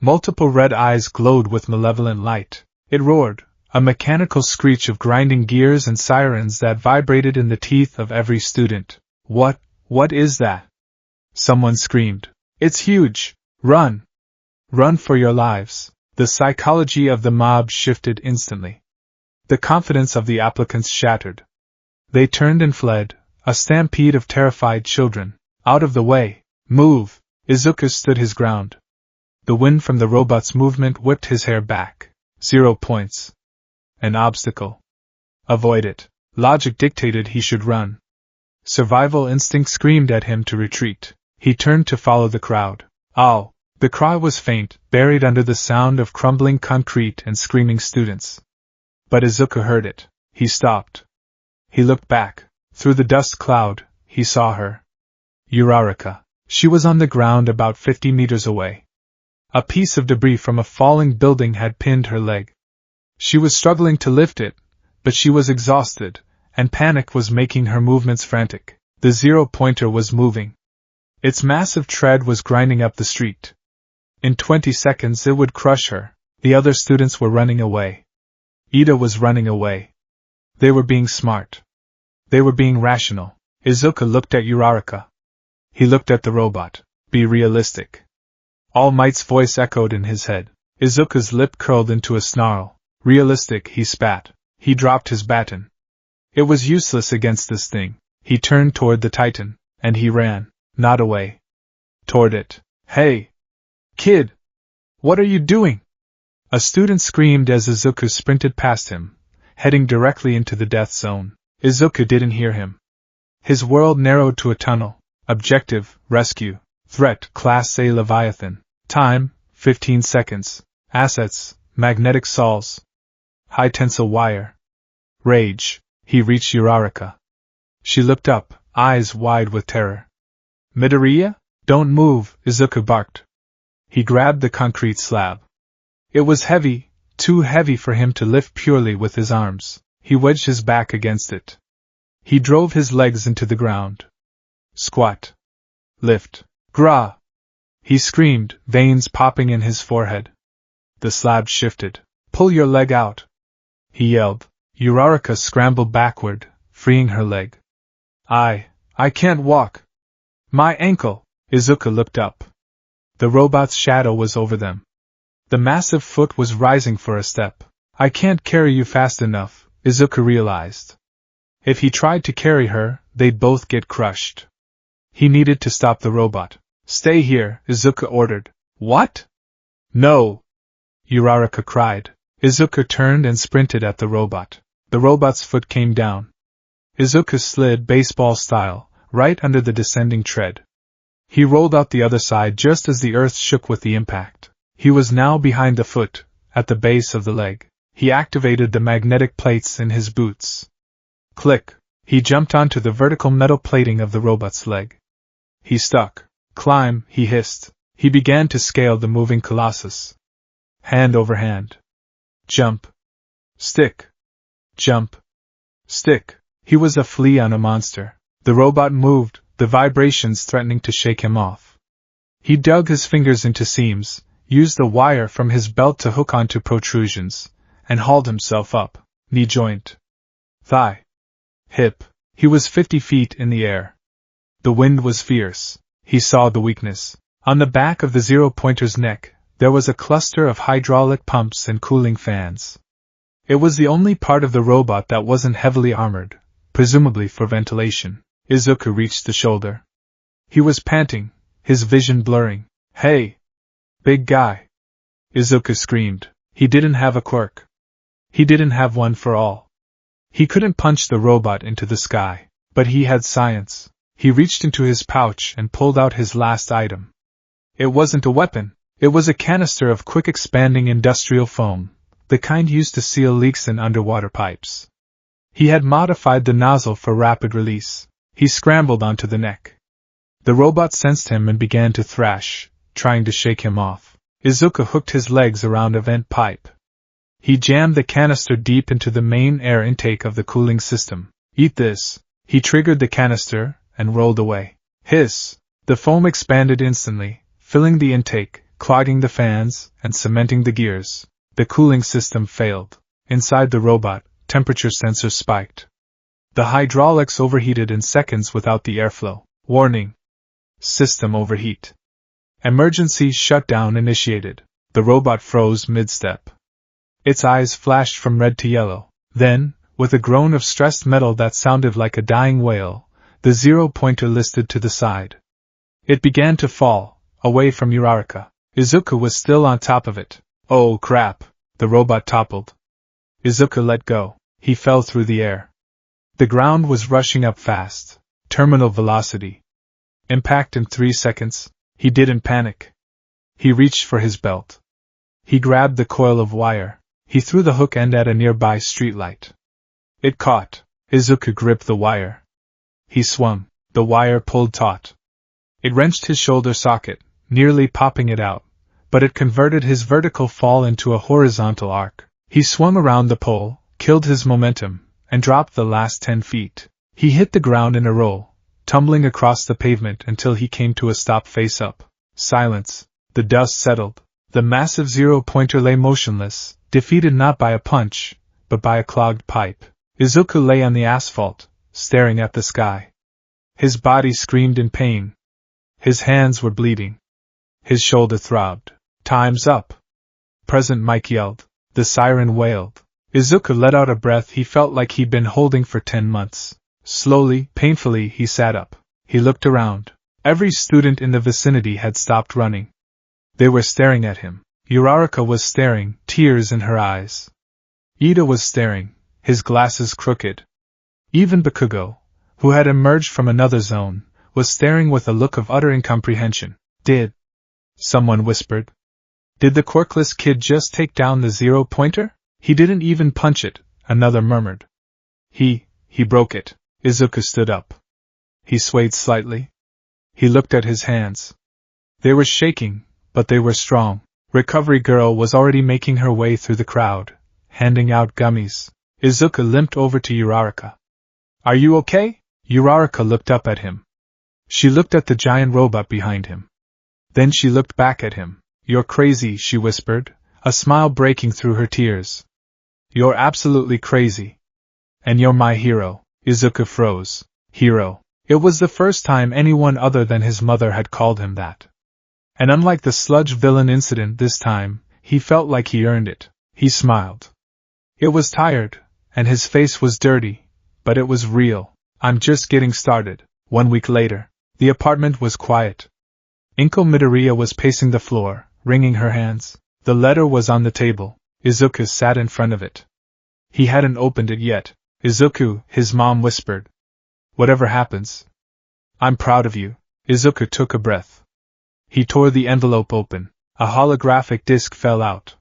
Multiple red eyes glowed with malevolent light. It roared, a mechanical screech of grinding gears and sirens that vibrated in the teeth of every student. What is that? Someone screamed. It's huge! Run! Run for your lives! The psychology of the mob shifted instantly. The confidence of the applicants shattered. They turned and fled, a stampede of terrified children. Out of the way! Move! Izuku stood his ground. The wind from the robot's movement whipped his hair back. 0 points. An obstacle. Avoid it. Logic dictated he should run. Survival instinct screamed at him to retreat. He turned to follow the crowd. Ow! The cry was faint, buried under the sound of crumbling concrete and screaming students. But Izuku heard it. He stopped. He looked back. Through the dust cloud, he saw her. Uraraka. She was on the ground about 50 meters away. A piece of debris from a falling building had pinned her leg. She was struggling to lift it, but she was exhausted, and panic was making her movements frantic. The 0-pointer was moving. Its massive tread was grinding up the street. In 20 seconds it would crush her. The other students were running away. Ida was running away. They were being smart. They were being rational. Izuku looked at Uraraka. He looked at the robot. Be realistic. All Might's voice echoed in his head. Izuku's lip curled into a snarl. Realistic, he spat. He dropped his baton. It was useless against this thing. He turned toward the Titan, and he ran, not away. Toward it. Hey! Kid! What are you doing? A student screamed as Izuku sprinted past him, heading directly into the death zone. Izuku didn't hear him. His world narrowed to a tunnel. Objective, rescue. Threat, Class A Leviathan. Time, 15 seconds. Assets, magnetic saws. High tensile wire. Rage. He reached Uraraka. She looked up, eyes wide with terror. Midoriya? Don't move, Izuku barked. He grabbed the concrete slab. It was heavy, too heavy for him to lift purely with his arms. He wedged his back against it. He drove his legs into the ground. Squat. Lift. Gra! He screamed, veins popping in his forehead. The slab shifted. Pull your leg out! He yelled. Uraraka scrambled backward, freeing her leg. I can't walk. My ankle! Izuku looked up. The robot's shadow was over them. The massive foot was rising for a step. I can't carry you fast enough, Izuku realized. If he tried to carry her, they'd both get crushed. He needed to stop the robot. Stay here, Izuku ordered. What? No! Uraraka cried. Izuku turned and sprinted at the robot. The robot's foot came down. Izuku slid baseball style, right under the descending tread. He rolled out the other side just as the earth shook with the impact. He was now behind the foot, at the base of the leg. He activated the magnetic plates in his boots. Click! He jumped onto the vertical metal plating of the robot's leg. He stuck. Climb, he hissed. He began to scale the moving colossus. Hand over hand. Jump. Stick. Jump. Stick. He was a flea on a monster. The robot moved, the vibrations threatening to shake him off. He dug his fingers into seams, used the wire from his belt to hook onto protrusions, and hauled himself up. Knee joint. Thigh. Hip. He was 50 feet in the air. The wind was fierce. He saw the weakness. On the back of the zero-pointer's neck, there was a cluster of hydraulic pumps and cooling fans. It was the only part of the robot that wasn't heavily armored, presumably for ventilation. Izuku reached the shoulder. He was panting, his vision blurring. Hey! Big guy! Izuku screamed. He didn't have a quirk. He didn't have one for all. He couldn't punch the robot into the sky, but he had science. He reached into his pouch and pulled out his last item. It wasn't a weapon. It was a canister of quick-expanding industrial foam, the kind used to seal leaks in underwater pipes. He had modified the nozzle for rapid release. He scrambled onto the neck. The robot sensed him and began to thrash, trying to shake him off. Izuku hooked his legs around a vent pipe. He jammed the canister deep into the main air intake of the cooling system. Eat this. He triggered the canister and rolled away. Hiss! The foam expanded instantly, filling the intake, clogging the fans, and cementing the gears. The cooling system failed. Inside the robot, temperature sensors spiked. The hydraulics overheated in seconds without the airflow. Warning! System overheat. Emergency shutdown initiated. The robot froze mid-step. Its eyes flashed from red to yellow. Then, with a groan of stressed metal that sounded like a dying wail, the zero-pointer listed to the side. It began to fall, away from Uraraka. Izuku was still on top of it. Oh crap! The robot toppled. Izuku let go. He fell through the air. The ground was rushing up fast. Terminal velocity. Impact in 3 seconds. He didn't panic. He reached for his belt. He grabbed the coil of wire. He threw the hook end at a nearby streetlight. It caught. Izuku gripped the wire. He swung. The wire pulled taut. It wrenched his shoulder socket, nearly popping it out, but it converted his vertical fall into a horizontal arc. He swung around the pole, killed his momentum, and dropped the last 10 feet. He hit the ground in a roll, tumbling across the pavement until he came to a stop face up. Silence. The dust settled. The massive zero-pointer lay motionless, defeated not by a punch, but by a clogged pipe. Izuku lay on the asphalt, staring at the sky. His body screamed in pain. His hands were bleeding. His shoulder throbbed. Time's up! Present Mike yelled. The siren wailed. Izuku let out a breath he felt like he'd been holding for 10 months. Slowly, painfully, he sat up. He looked around. Every student in the vicinity had stopped running. They were staring at him. Uraraka was staring, tears in her eyes. Ida was staring, his glasses crooked. Even Bakugo, who had emerged from another zone, was staring with a look of utter incomprehension. Did? Someone whispered. Did the quirkless kid just take down the zero-pointer? He didn't even punch it, another murmured. He broke it. Izuku stood up. He swayed slightly. He looked at his hands. They were shaking, but they were strong. Recovery Girl was already making her way through the crowd, handing out gummies. Izuku limped over to Uraraka. Are you okay? Uraraka looked up at him. She looked at the giant robot behind him. Then she looked back at him. You're crazy, she whispered, a smile breaking through her tears. You're absolutely crazy. And you're my hero. Izuku froze. Hero. It was the first time anyone other than his mother had called him that. And unlike the sludge villain incident this time, he felt like he earned it. He smiled. It was tired, and his face was dirty, but it was real. I'm just getting started. 1 week later, the apartment was quiet. Inko Midoriya was pacing the floor, wringing her hands. The letter was on the table. Izuku sat in front of it. He hadn't opened it yet. Izuku, his mom whispered. Whatever happens, I'm proud of you. Izuku took a breath. He tore the envelope open. A holographic disc fell out.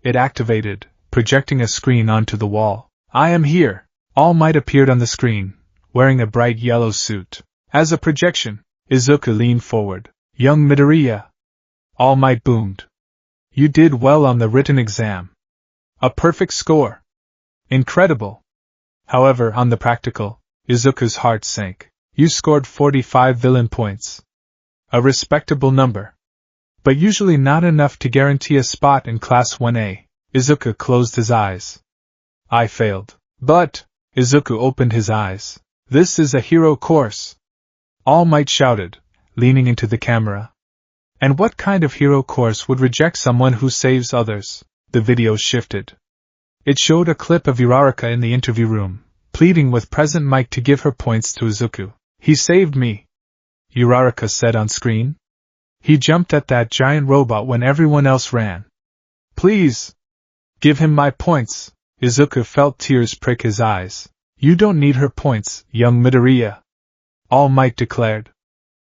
It activated, projecting a screen onto the wall. I am here! All Might appeared on the screen, wearing a bright yellow suit. As a projection, Izuku leaned forward. Young Midoriya! All Might boomed. You did well on the written exam. A perfect score. Incredible. However, on the practical, Izuku's heart sank. You scored 45 villain points. A respectable number. But usually not enough to guarantee a spot in Class 1A. Izuku closed his eyes. I failed. But, Izuku opened his eyes. This is a hero course. All Might shouted, leaning into the camera. And what kind of hero course would reject someone who saves others? The video shifted. It showed a clip of Uraraka in the interview room, pleading with President Mike to give her points to Izuku. He saved me, Uraraka said on screen. He jumped at that giant robot when everyone else ran. Please, give him my points. Izuku felt tears prick his eyes. You don't need her points, young Midoriya, All Might declared.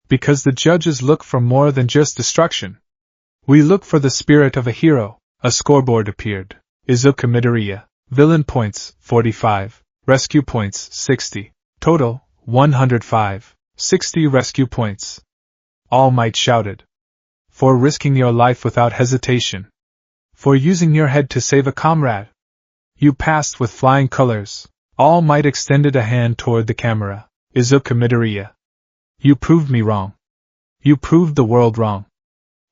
Because the judges look for more than just destruction. We look for the spirit of a hero. A scoreboard appeared. Izuku Midoriya. Villain points, 45. Rescue points, 60. Total, 105. 60 rescue points. All Might shouted. For risking your life without hesitation. For using your head to save a comrade. You passed with flying colors. All Might extended a hand toward the camera. Izuku Midoriya. You proved me wrong. You proved the world wrong.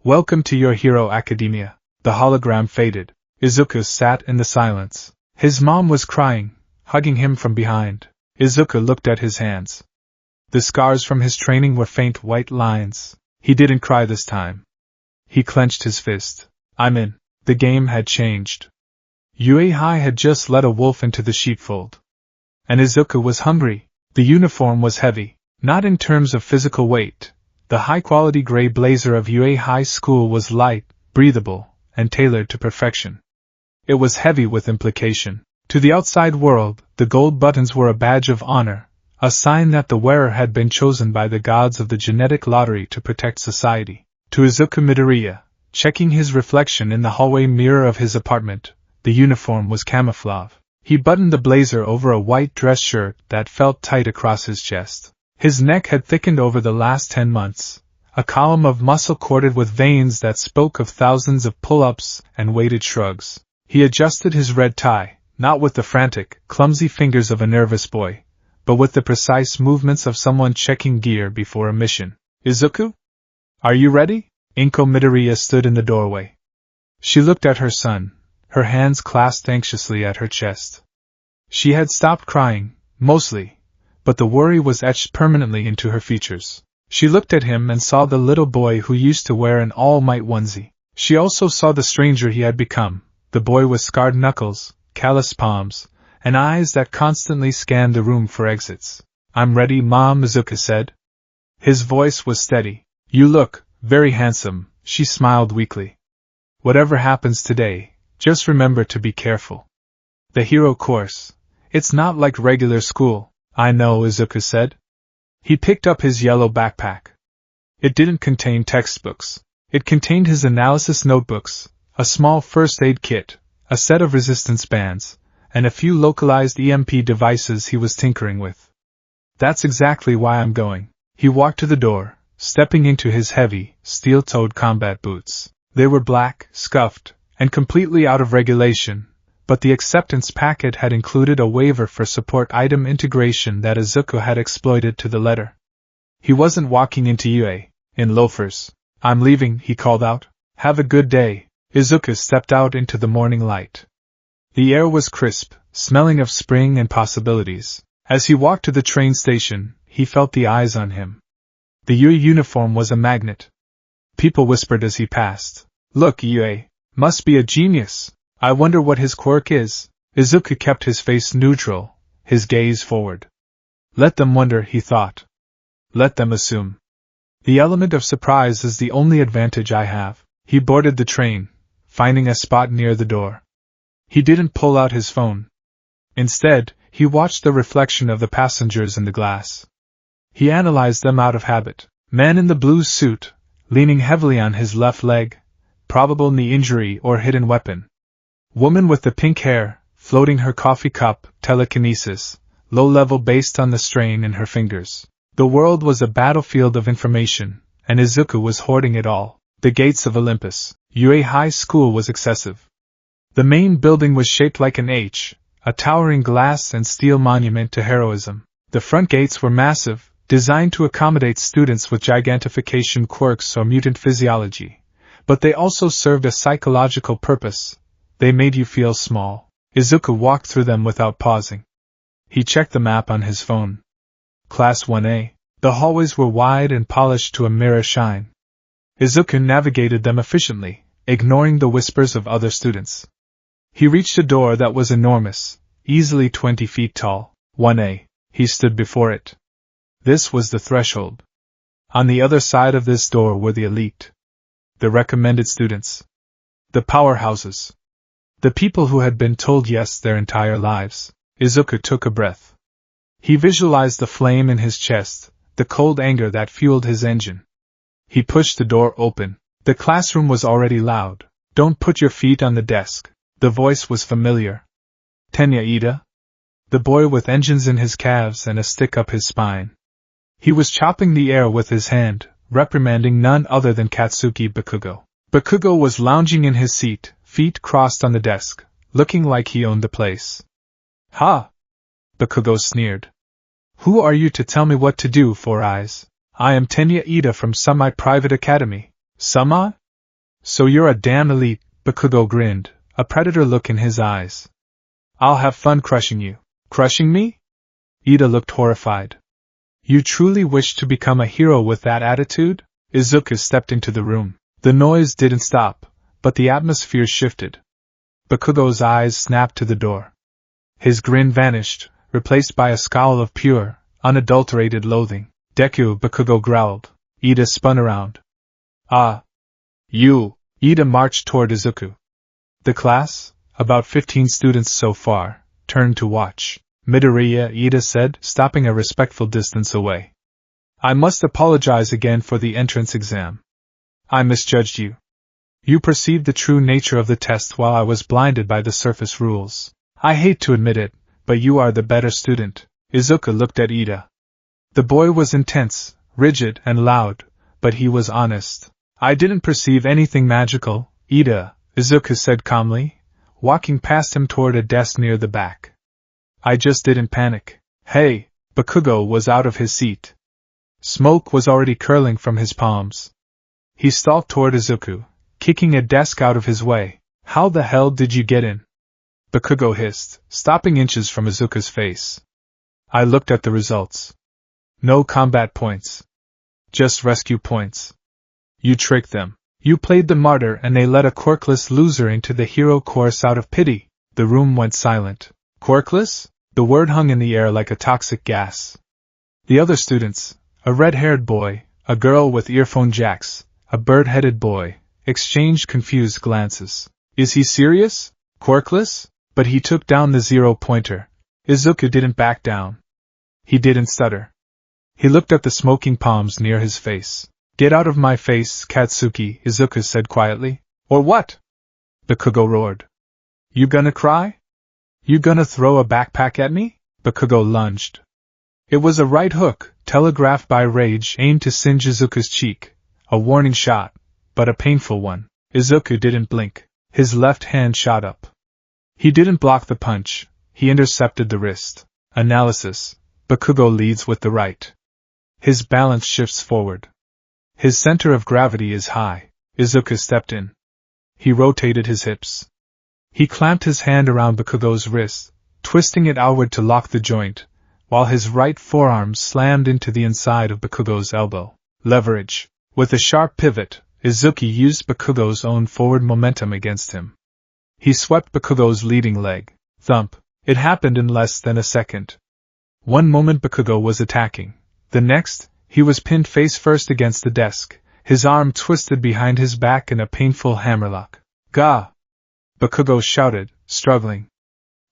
Welcome to your hero academia. The hologram faded. Izuku sat in the silence. His mom was crying, hugging him from behind. Izuku looked at his hands. The scars from his training were faint white lines. He didn't cry this time. He clenched his fist. I'm in. The game had changed. Uehai had just let a wolf into the sheepfold. And Izuku was hungry. The uniform was heavy, not in terms of physical weight. The high-quality gray blazer of Uehai School was light, breathable, and tailored to perfection. It was heavy with implication. To the outside world, the gold buttons were a badge of honor, a sign that the wearer had been chosen by the gods of the genetic lottery to protect society. To Izuku Midoriya, checking his reflection in the hallway mirror of his apartment, the uniform was camouflage. He buttoned the blazer over a white dress shirt that felt tight across his chest. His neck had thickened over the last 10 months, a column of muscle corded with veins that spoke of thousands of pull-ups and weighted shrugs. He adjusted his red tie, not with the frantic, clumsy fingers of a nervous boy, but with the precise movements of someone checking gear before a mission. Izuku? Are you ready? Inko Midoriya stood in the doorway. She looked at her son, her hands clasped anxiously at her chest. She had stopped crying, mostly, but the worry was etched permanently into her features. She looked at him and saw the little boy who used to wear an All Might onesie. She also saw the stranger he had become, the boy with scarred knuckles, calloused palms, and eyes that constantly scanned the room for exits. I'm ready, Mom, Izuku said. His voice was steady. You look very handsome, she smiled weakly. Whatever happens today, just remember to be careful. The hero course. It's not like regular school. I know, Izuku said. He picked up his yellow backpack. It didn't contain textbooks. It contained his analysis notebooks, a small first aid kit, a set of resistance bands, and a few localized EMP devices he was tinkering with. That's exactly why I'm going. He walked to the door, stepping into his heavy, steel-toed combat boots. They were black, scuffed, and completely out of regulation, but the acceptance packet had included a waiver for support item integration that Izuku had exploited to the letter. He wasn't walking into UA in loafers. I'm leaving, he called out. Have a good day. Izuku stepped out into the morning light. The air was crisp, smelling of spring and possibilities. As he walked to the train station, he felt the eyes on him. The UA uniform was a magnet. People whispered as he passed. Look, UA. Must be a genius. I wonder what his quirk is. Izuku kept his face neutral, his gaze forward. Let them wonder, he thought. Let them assume. The element of surprise is the only advantage I have. He boarded the train, finding a spot near the door. He didn't pull out his phone. Instead, he watched the reflection of the passengers in the glass. He analyzed them out of habit. Man in the blue suit, leaning heavily on his left leg, probable knee injury or hidden weapon. Woman with the pink hair, floating her coffee cup, telekinesis, low level based on the strain in her fingers. The world was a battlefield of information, and Izuku was hoarding it all. The gates of Olympus, UA High School was excessive. The main building was shaped like an H, a towering glass and steel monument to heroism. The front gates were massive, designed to accommodate students with gigantification quirks or mutant physiology, but they also served a psychological purpose. They made you feel small. Izuku walked through them without pausing. He checked the map on his phone. Class 1A. The hallways were wide and polished to a mirror shine. Izuku navigated them efficiently, ignoring the whispers of other students. He reached a door that was enormous, easily 20 feet tall. 1A. He stood before it. This was the threshold. On the other side of this door were the elite. The recommended students. The powerhouses. The people who had been told yes their entire lives. Izuku took a breath. He visualized the flame in his chest, the cold anger that fueled his engine. He pushed the door open. The classroom was already loud. Don't put your feet on the desk. The voice was familiar. Tenya Ida? The boy with engines in his calves and a stick up his spine. He was chopping the air with his hand, reprimanding none other than Katsuki Bakugo. Bakugo was lounging in his seat, feet crossed on the desk, looking like he owned the place. Ha! Bakugo sneered. Who are you to tell me what to do, Four Eyes? I am Tenya Ida from Semi-Private Academy. Sama? So you're a damn elite, Bakugo grinned, a predator look in his eyes. I'll have fun crushing you. Crushing me? Ida looked horrified. You truly wish to become a hero with that attitude? Izuku stepped into the room. The noise didn't stop, but the atmosphere shifted. Bakugo's eyes snapped to the door. His grin vanished, replaced by a scowl of pure, unadulterated loathing. Deku, Bakugo growled. Ida spun around. Ah. You. Ida marched toward Izuku. The class, about 15 students so far, turned to watch. Midoriya, Ida said, stopping a respectful distance away. I must apologize again for the entrance exam. I misjudged you. You perceived the true nature of the test while I was blinded by the surface rules. I hate to admit it, but you are the better student. Izuku looked at Ida. The boy was intense, rigid, and loud, but he was honest. I didn't perceive anything magical, Ida, Izuku said calmly, walking past him toward a desk near the back. I just didn't panic. Hey, Bakugo was out of his seat. Smoke was already curling from his palms. He stalked toward Izuku, kicking a desk out of his way. How the hell did you get in? Bakugo hissed, stopping inches from Izuku's face. I looked at the results. No combat points. Just rescue points. You tricked them. You played the martyr and they let a quirkless loser into the hero course out of pity. The room went silent. Quirkless? The word hung in the air like a toxic gas. The other students, a red-haired boy, a girl with earphone jacks, a bird-headed boy, exchanged confused glances. Is he serious? Quirkless? But he took down the 0-pointer. Izuku didn't back down. He didn't stutter. He looked at the smoking palms near his face. Get out of my face, Katsuki, Izuku said quietly. Or what? Bakugo roared. You gonna cry? You gonna throw a backpack at me? Bakugo lunged. It was a right hook, telegraphed by rage, aimed to singe Izuku's cheek. A warning shot, but a painful one. Izuku didn't blink. His left hand shot up. He didn't block the punch. He intercepted the wrist. Analysis. Bakugo leads with the right. His balance shifts forward. His center of gravity is high. Izuku stepped in. He rotated his hips. He clamped his hand around Bakugo's wrist, twisting it outward to lock the joint, while his right forearm slammed into the inside of Bakugo's elbow. Leverage. With a sharp pivot, Izuku used Bakugo's own forward momentum against him. He swept Bakugo's leading leg. Thump. It happened in less than a second. One moment Bakugo was attacking. The next, he was pinned face first against the desk, his arm twisted behind his back in a painful hammerlock. Gah! Bakugo shouted, struggling.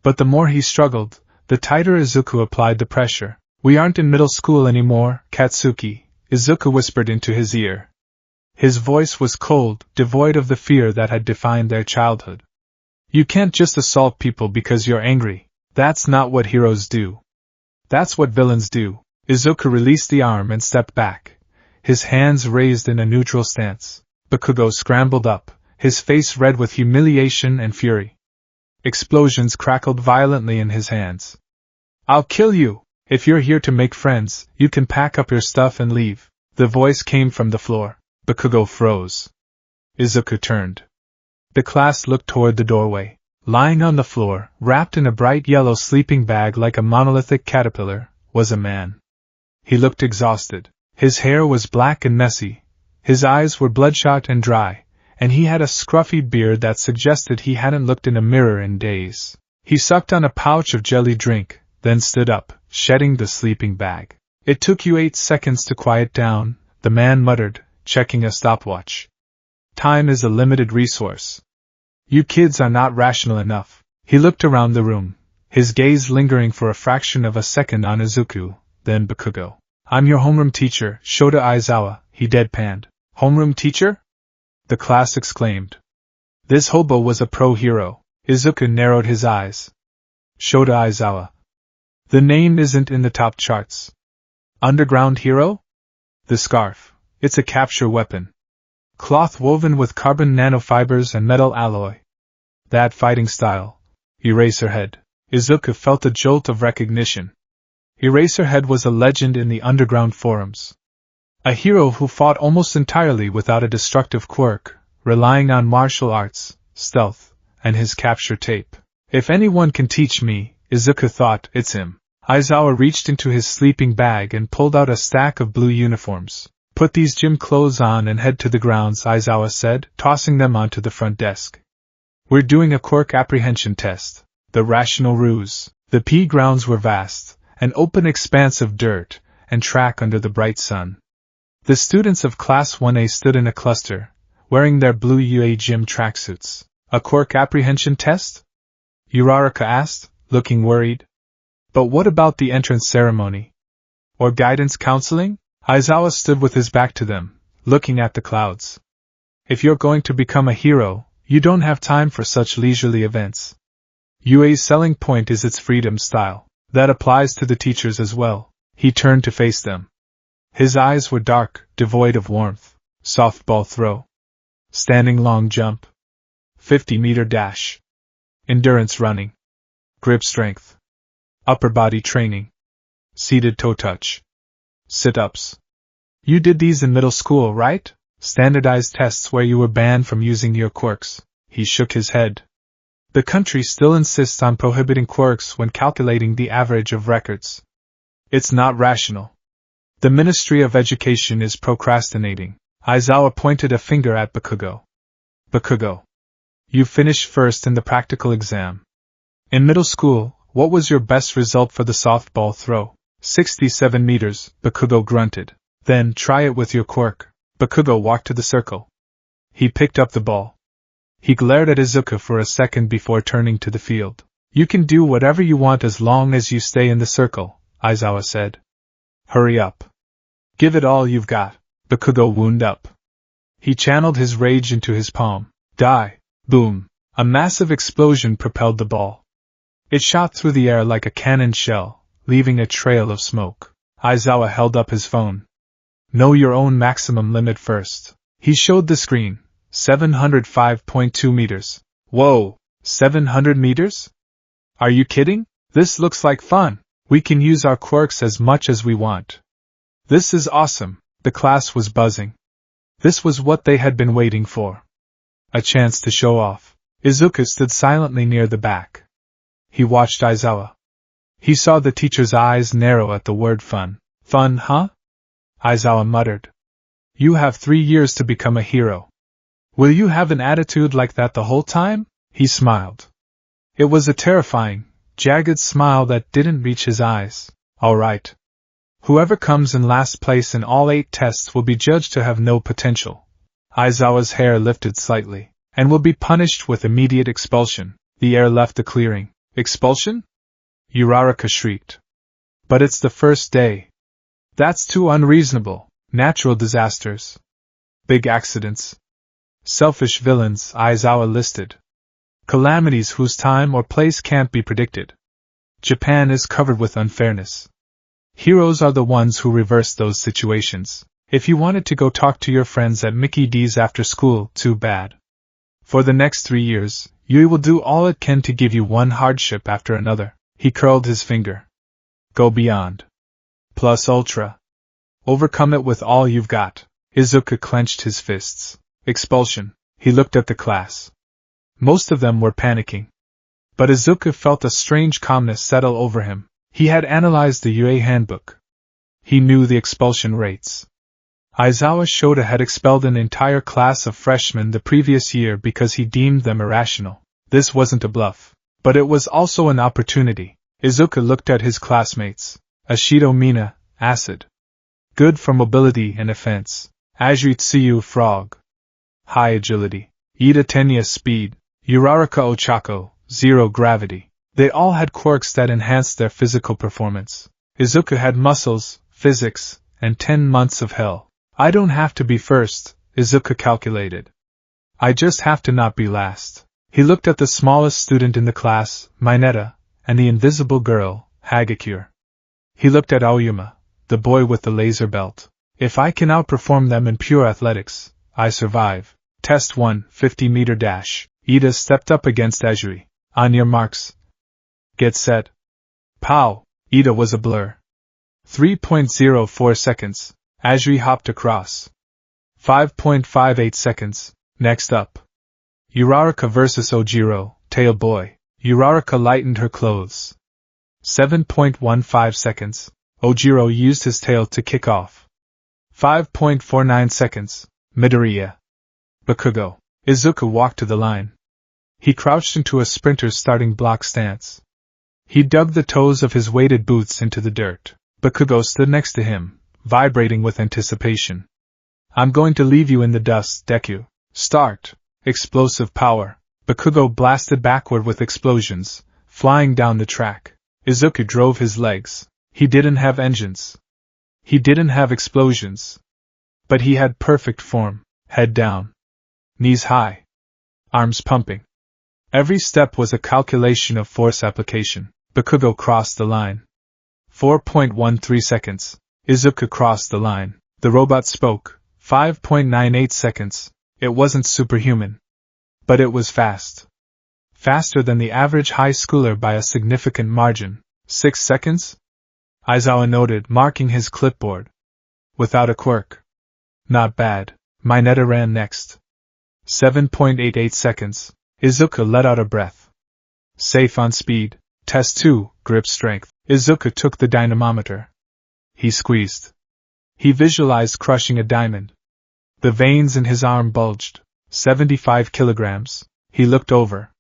But the more he struggled, the tighter Izuku applied the pressure. "We aren't in middle school anymore, Katsuki," Izuku whispered into his ear. His voice was cold, devoid of the fear that had defined their childhood. "You can't just assault people because you're angry. That's not what heroes do. That's what villains do." Izuku released the arm and stepped back, his hands raised in a neutral stance. Bakugo scrambled up, his face red with humiliation and fury. Explosions crackled violently in his hands. "I'll kill you! If you're here to make friends, you can pack up your stuff and leave." The voice came from the floor. Bakugo froze. Izuku turned. The class looked toward the doorway. Lying on the floor, wrapped in a bright yellow sleeping bag like a monolithic caterpillar, was a man. He looked exhausted. His hair was black and messy, his eyes were bloodshot and dry, and he had a scruffy beard that suggested he hadn't looked in a mirror in days. He sucked on a pouch of jelly drink, then stood up, shedding the sleeping bag. "It took you 8 seconds to quiet down," the man muttered, checking a stopwatch. "Time is a limited resource. You kids are not rational enough." He looked around the room, his gaze lingering for a fraction of a second on Izuku, then Bakugo. "I'm your homeroom teacher, Shota Aizawa," he deadpanned. "Homeroom teacher?" the class exclaimed. This hobo was a pro-hero. Izuku narrowed his eyes. "Shota Aizawa. The name isn't in the top charts." "Underground hero?" "The scarf. It's a capture weapon. Cloth woven with carbon nanofibers and metal alloy. That fighting style. Eraserhead." Izuku felt a jolt of recognition. Eraserhead was a legend in the underground forums. A hero who fought almost entirely without a destructive quirk, relying on martial arts, stealth, and his capture tape. If anyone can teach me, Izuku thought, it's him. Aizawa reached into his sleeping bag and pulled out a stack of blue uniforms. "Put these gym clothes on and head to the grounds," Aizawa said, tossing them onto the front desk. "We're doing a quirk apprehension test." The rational ruse. The P grounds were vast, an open expanse of dirt and track under the bright sun. The students of Class 1A stood in a cluster, wearing their blue UA gym tracksuits. "A quirk apprehension test?" Uraraka asked, looking worried. "But what about the entrance ceremony? Or guidance counseling?" Aizawa stood with his back to them, looking at the clouds. "If you're going to become a hero, you don't have time for such leisurely events. UA's selling point is its freedom style. That applies to the teachers as well." He turned to face them. His eyes were dark, devoid of warmth. "Softball throw. Standing long jump. 50-meter dash. Endurance running. Grip strength. Upper body training. Seated toe touch. Sit-ups. You did these in middle school, right? Standardized tests where you were banned from using your quirks." He shook his head. "The country still insists on prohibiting quirks when calculating the average of records. It's not rational. The Ministry of Education is procrastinating." Aizawa pointed a finger at Bakugo. "Bakugo. You finished first in the practical exam. In middle school, what was your best result for the softball throw?" 67 meters, Bakugo grunted. "Then try it with your quirk." Bakugo walked to the circle. He picked up the ball. He glared at Izuku for a second before turning to the field. "You can do whatever you want as long as you stay in the circle," Aizawa said. "Hurry up. Give it all you've got." Bakugo wound up. He channeled his rage into his palm. Die! Boom! A massive explosion propelled the ball. It shot through the air like a cannon shell, leaving a trail of smoke. Aizawa held up his phone. "Know your own maximum limit first." He showed the screen. 705.2 meters. Whoa! 700 meters? Are you kidding? This looks like fun. We can use our quirks as much as we want. This is awesome. The class was buzzing. This was what they had been waiting for. A chance to show off. Izuku stood silently near the back. He watched Aizawa. He saw the teacher's eyes narrow at the word fun. "Fun, huh?" Aizawa muttered. "You have 3 years to become a hero. Will you have an attitude like that the whole time?" He smiled. It was a terrifying, jagged smile that didn't reach his eyes. "All right. Whoever comes in last place in all 8 tests will be judged to have no potential." Aizawa's hair lifted slightly. "And will be punished with immediate expulsion." The air left the clearing. Expulsion? Uraraka shrieked. But it's the first day. That's too unreasonable. Natural disasters. Big accidents. Selfish villains, Aizawa listed. Calamities whose time or place can't be predicted. Japan is covered with unfairness. Heroes are the ones who reverse those situations. If you wanted to go talk to your friends at Mickey D's after school, too bad. For the next 3 years, Yui will do all it can to give you one hardship after another. He curled his finger. Go beyond. Plus ultra. Overcome it with all you've got. Izuku clenched his fists. Expulsion. He looked at the class. Most of them were panicking. But Izuku felt a strange calmness settle over him. He had analyzed the UA handbook. He knew the expulsion rates. Aizawa Shota had expelled an entire class of freshmen the previous year because he deemed them irrational. This wasn't a bluff. But it was also an opportunity. Izuku looked at his classmates. Ashido Mina, acid. Good for mobility and offense. Azuri Tsuyu, frog. High agility. Ida Tenya, speed. Uraraka Ochako, zero gravity. They all had quirks that enhanced their physical performance. Izuku had muscles, physics, and 10 months of hell. I don't have to be first, Izuku calculated. I just have to not be last. He looked at the smallest student in the class, Mineta, and the invisible girl, Hagakure. He looked at Aoyama, the boy with the laser belt. If I can outperform them in pure athletics, I survive. Test 1, 50-meter dash. Ida stepped up against Azuri. On your marks. Get set. Pow! Ida was a blur. 3.04 seconds. Azuri hopped across. 5.58 seconds. Next up. Uraraka vs. Ojiro, tail boy. Uraraka lightened her clothes. 7.15 seconds. Ojiro used his tail to kick off. 5.49 seconds. Midoriya. Bakugo. Izuku walked to the line. He crouched into a sprinter's starting block stance. He dug the toes of his weighted boots into the dirt. Bakugo stood next to him, vibrating with anticipation. I'm going to leave you in the dust, Deku. Start. Explosive power. Bakugo blasted backward with explosions, flying down the track. Izuku drove his legs. He didn't have engines. He didn't have explosions. But he had perfect form, head down. Knees high. Arms pumping. Every step was a calculation of force application. Bakugo crossed the line. 4.13 seconds. Izuku crossed the line. The robot spoke. 5.98 seconds. It wasn't superhuman. But it was fast. Faster than the average high schooler by a significant margin. 6 seconds? Aizawa noted, marking his clipboard. Without a quirk. Not bad. Mineta ran next. 7.88 seconds. Izuku let out a breath. Safe on speed. Test 2, grip strength. Izuku took the dynamometer. He squeezed. He visualized crushing a diamond. The veins in his arm bulged. 75 kilograms. He looked over.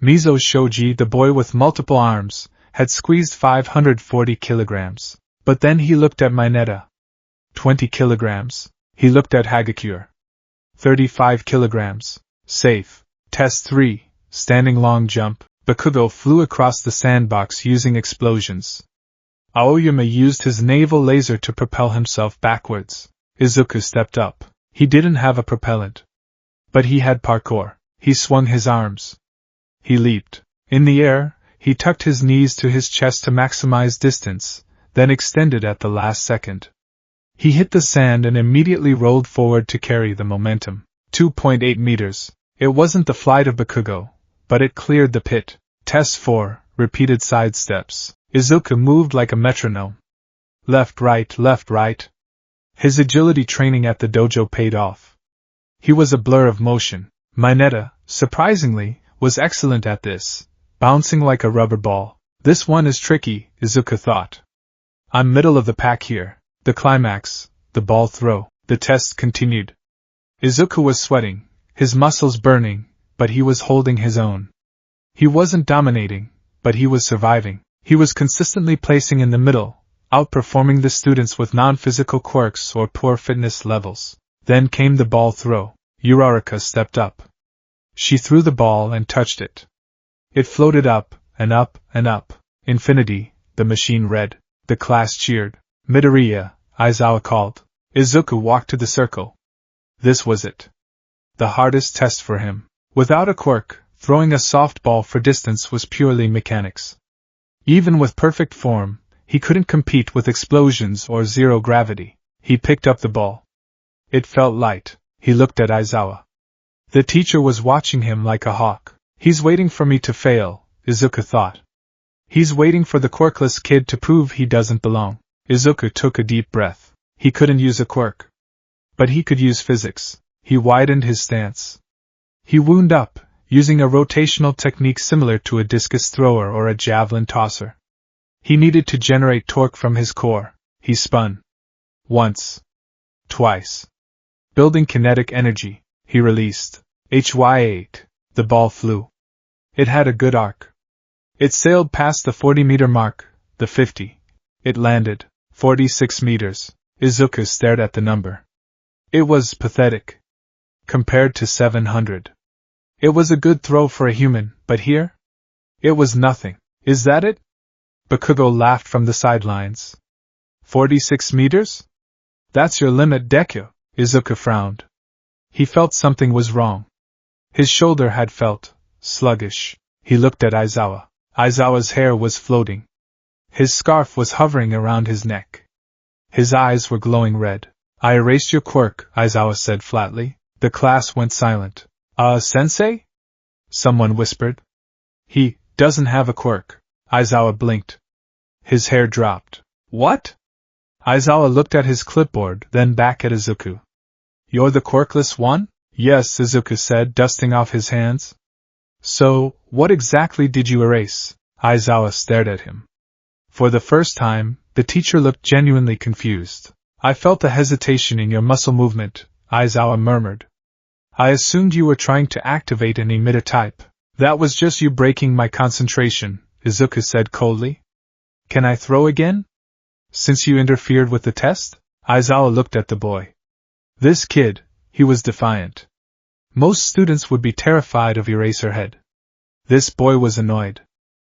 Mizo Shoji, the boy with multiple arms, had squeezed 540 kilograms. But then he looked at Mineta. 20 kilograms. He looked at Hagakure. 35 kilograms. Safe. Test 3, standing long jump. Bakugo flew across the sandbox using explosions. Aoyama used his naval laser to propel himself backwards. Izuku stepped up. He didn't have a propellant. But he had parkour. He swung his arms. He leaped. In the air, he tucked his knees to his chest to maximize distance, then extended at the last second. He hit the sand and immediately rolled forward to carry the momentum. 2.8 meters. It wasn't the flight of Bakugo, but it cleared the pit. Test 4, repeated side steps. Izuku moved like a metronome. Left, right. His agility training at the dojo paid off. He was a blur of motion. Mineta, surprisingly, was excellent at this, bouncing like a rubber ball. This one is tricky, Izuku thought. I'm middle of the pack here. The climax, the ball throw. The test continued. Izuku was sweating, his muscles burning, but he was holding his own. He wasn't dominating, but he was surviving. He was consistently placing in the middle, outperforming the students with non-physical quirks or poor fitness levels. Then came the ball throw. Uraraka stepped up. She threw the ball and touched it. It floated up, and up, and up. Infinity, the machine read. The class cheered. Midoriya, Aizawa called. Izuku walked to the circle. This was it. The hardest test for him. Without a quirk, throwing a softball for distance was purely mechanics. Even with perfect form, he couldn't compete with explosions or zero gravity. He picked up the ball. It felt light. He looked at Aizawa. The teacher was watching him like a hawk. He's waiting for me to fail, Izuku thought. He's waiting for the quirkless kid to prove he doesn't belong. Izuku took a deep breath. He couldn't use a quirk. But he could use physics. He widened his stance. He wound up, using a rotational technique similar to a discus thrower or a javelin tosser. He needed to generate torque from his core. He spun. Once. Twice. Building kinetic energy, he released. HY8. The ball flew. It had a good arc. It sailed past the 40-meter mark, the 50. It landed. 46 meters. Izuku stared at the number. It was pathetic. Compared to 700. It was a good throw for a human, but here? It was nothing. Is that it? Bakugo laughed from the sidelines. 46 meters? That's your limit, Deku. Izuku frowned. He felt something was wrong. His shoulder had felt sluggish. He looked at Aizawa. Aizawa's hair was floating. His scarf was hovering around his neck. His eyes were glowing red. I erased your quirk, Aizawa said flatly. The class went silent. Sensei? Someone whispered. He doesn't have a quirk. Aizawa blinked. His hair dropped. What? Aizawa looked at his clipboard, then back at Izuku. You're the quirkless one? Yes, Izuku said, dusting off his hands. So, what exactly did you erase? Aizawa stared at him. For the first time, the teacher looked genuinely confused. I felt a hesitation in your muscle movement, Aizawa murmured. I assumed you were trying to activate an emitter type. That was just you breaking my concentration, Izuku said coldly. Can I throw again? Since you interfered with the test? Aizawa looked at the boy. This kid, he was defiant. Most students would be terrified of Eraserhead. This boy was annoyed.